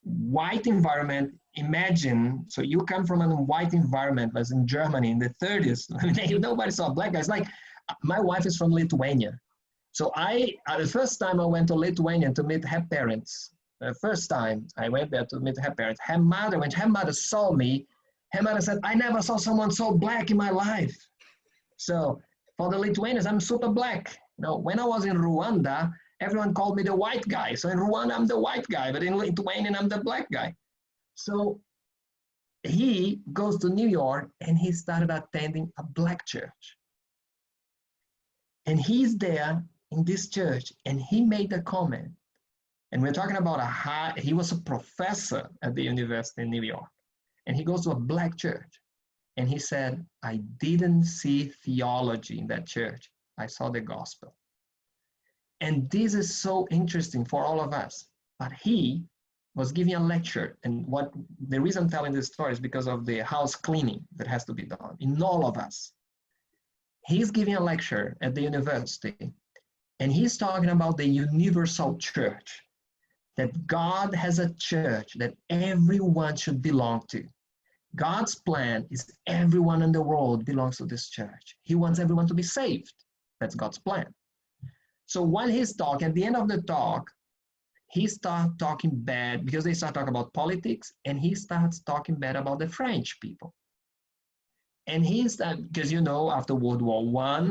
[SPEAKER 2] white environment. Imagine, so you come from a white environment, as in Germany in the 30s. Nobody saw black guys. Like, my wife is from Lithuania. So the first time I went to Lithuania to meet her parents, the first time I went there to meet her parents, when her mother saw me, her mother said, I never saw someone so black in my life. So for the Lithuanians, I'm super black. You know, when I was in Rwanda, everyone called me the white guy. So in Rwanda, I'm the white guy, but in Lithuania, I'm the black guy. So he goes to New York and he started attending a black church. And he's there in this church and he made a comment. And we're talking about he was a professor at the university in New York. And he goes to a black church. And he said, I didn't see theology in that church. I saw the gospel. And this is so interesting for all of us. But he was giving a lecture. And the reason I'm telling this story is because of the house cleaning that has to be done in all of us. He's giving a lecture at the university. And he's talking about the universal church. That God has a church that everyone should belong to. God's plan is everyone in the world belongs to this church. He wants everyone to be saved. That's God's plan. So while he's talking, at the end of the talk, he starts talking bad because they start talking about politics, and he starts talking bad about the French people. And because after World War I,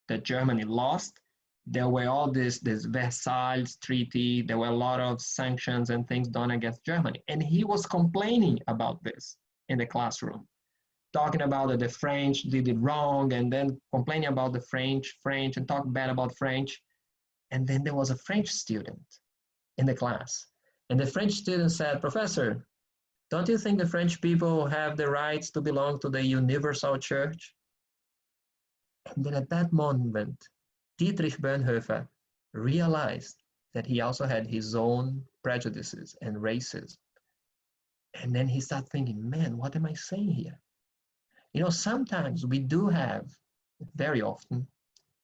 [SPEAKER 2] that Germany lost, there were all this Versailles Treaty, there were a lot of sanctions and things done against Germany. And he was complaining about this in the classroom, talking about that the French did it wrong, and then complaining about the French, and talk bad about French. And then there was a French student in the class. And the French student said, Professor, don't you think the French people have the rights to belong to the universal church? And then at that moment, Dietrich Bonhoeffer realized that he also had his own prejudices and racism. And then he started thinking, man, what am I saying here? You know, sometimes we do have, very often,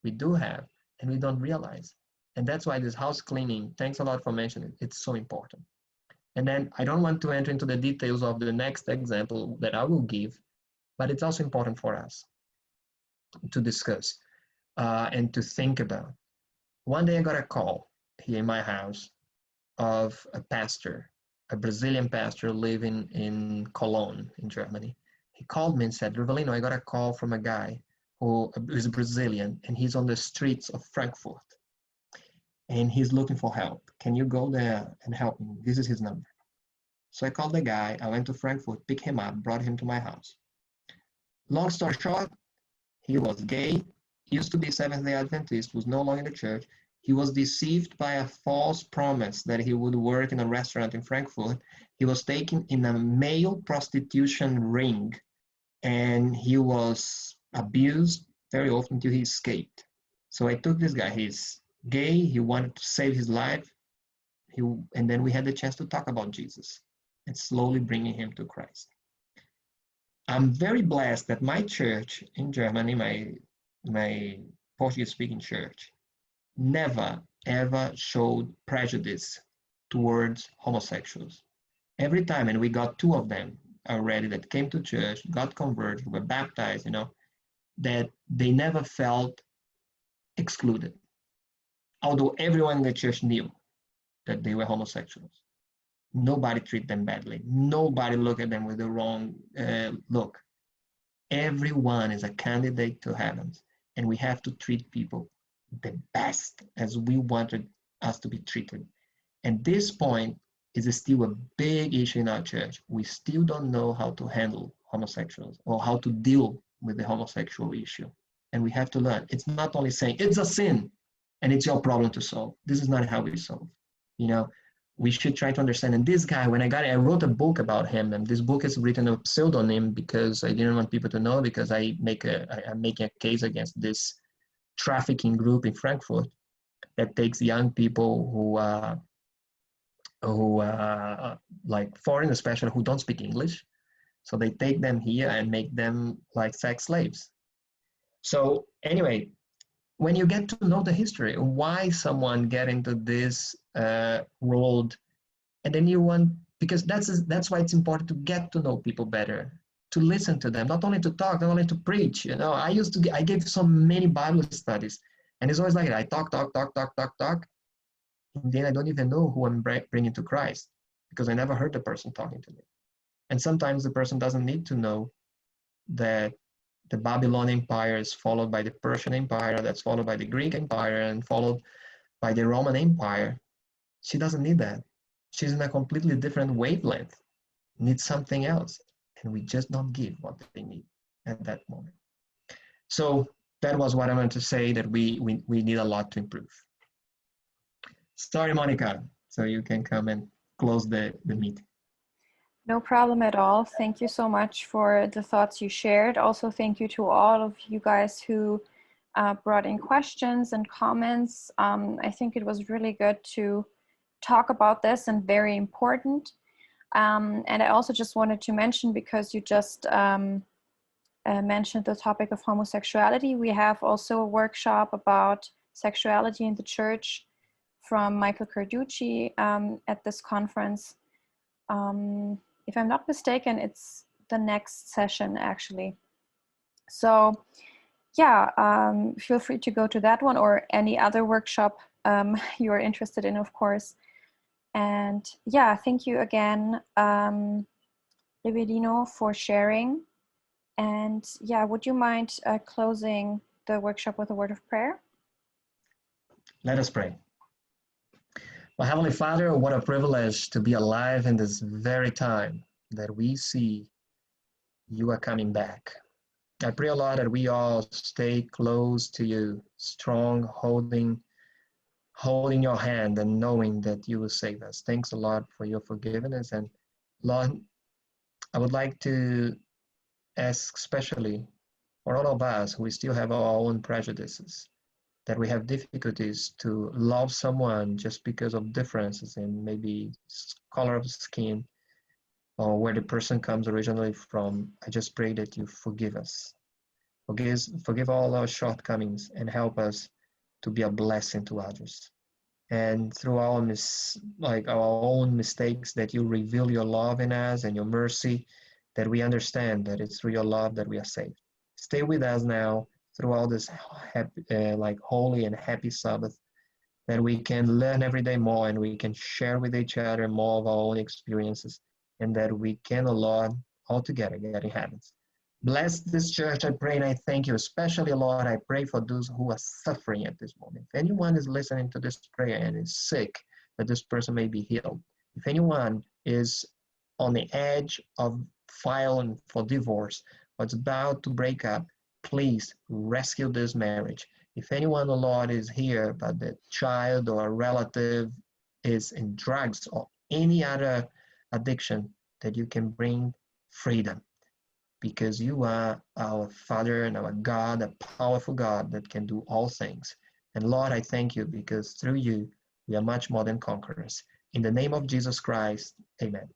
[SPEAKER 2] we do have, and we don't realize. And that's why this house cleaning, thanks a lot for mentioning it, it's so important. And then I don't want to enter into the details of the next example that I will give, but it's also important for us to discuss and to think about. One day I got a call here in my house of a pastor, a Brazilian pastor living in Cologne in Germany. He called me and said, Rivelino, I got a call from a guy who is Brazilian and he's on the streets of Frankfurt and he's looking for help. Can you go there and help him? This is his number. So I called the guy, I went to Frankfurt, picked him up, brought him to my house. Long story short, he was gay, used to be Seventh-day Adventist, was no longer in the church. He was deceived by a false promise that he would work in a restaurant in Frankfurt. He was taken in a male prostitution ring and he was abused very often until he escaped. So I took this guy, he's gay, he wanted to save his life, and then we had the chance to talk about Jesus and slowly bringing him to Christ. I'm very blessed that my church in Germany, my Portuguese-speaking church, never ever showed prejudice towards homosexuals. Every time, and we got 2 of them already that came to church, got converted, were baptized, you know, that they never felt excluded. Although everyone in the church knew that they were homosexuals. Nobody treated them badly. Nobody looked at them with the wrong look. Everyone is a candidate to heaven, and we have to treat people the best as we wanted us to be treated. And this point is still a big issue in our church. We still don't know how to handle homosexuals or how to deal with the homosexual issue. And we have to learn. It's not only saying it's a sin and it's your problem to solve. This is not how we solve. You know, we should try to understand. And this guy, when I wrote a book about him, and this book is written a pseudonym because I didn't want people to know, because I'm making a case against this trafficking group in Frankfurt that takes young people who like foreign especially, who don't speak English. So they take them here and make them like sex slaves. So anyway, when you get to know the history, why someone get into this road, and then you want, because that's why it's important to get to know people better, to listen to them, not only to talk, not only to preach. You know, I gave so many Bible studies, and it's always like that. I talk, and then I don't even know who I'm bringing to Christ, because I never heard the person talking to me. And sometimes the person doesn't need to know that the Babylonian Empire is followed by the Persian Empire, that's followed by the Greek Empire, and followed by the Roman Empire. She doesn't need that. She's in a completely different wavelength, needs something else. And we just don't give what they need at that moment. So that was what I wanted to say, that we need a lot to improve. Sorry, Monica. So you can come and close the meeting.
[SPEAKER 1] No problem at all. Thank you so much for the thoughts you shared. Also, thank you to all of you guys who brought in questions and comments. I think it was really good to talk about this, and very important. And I also just wanted to mention, because you just mentioned the topic of homosexuality, we have also a workshop about sexuality in the church from Michael Carducci at this conference. If I'm not mistaken, it's the next session actually. So yeah, feel free to go to that one or any other workshop you're interested in, of course. And yeah, thank you again, Rivelino, for sharing. And yeah, would you mind closing the workshop with a word of prayer?
[SPEAKER 2] Let us pray. Well, Heavenly Father, what a privilege to be alive in this very time that we see you are coming back. I pray, Lord, that we all stay close to you, strong, holding your hand and knowing that you will save us. Thanks a lot for your forgiveness. And Lord, I would like to ask especially for all of us who still have our own prejudices, that we have difficulties to love someone just because of differences in maybe color of skin or where the person comes originally from, I just pray that you forgive us. Forgive all our shortcomings and help us to be a blessing to others. And through our our own mistakes, that you reveal your love in us and your mercy, that we understand that it's through your love that we are saved. Stay with us now through all this happy, holy and happy Sabbath, that we can learn every day more and we can share with each other more of our own experiences, and that we can, Lord, all together get in heaven. Bless this church, I pray, and I thank you, especially, Lord, I pray for those who are suffering at this moment. If anyone is listening to this prayer and is sick, that this person may be healed. If anyone is on the edge of filing for divorce, or it's about to break up, please rescue this marriage. If anyone, Lord, is here, but the child or a relative is in drugs or any other addiction, that you can bring freedom. Because you are our Father and our God, a powerful God that can do all things. And Lord, I thank you because through you, we are much more than conquerors. In the name of Jesus Christ, amen.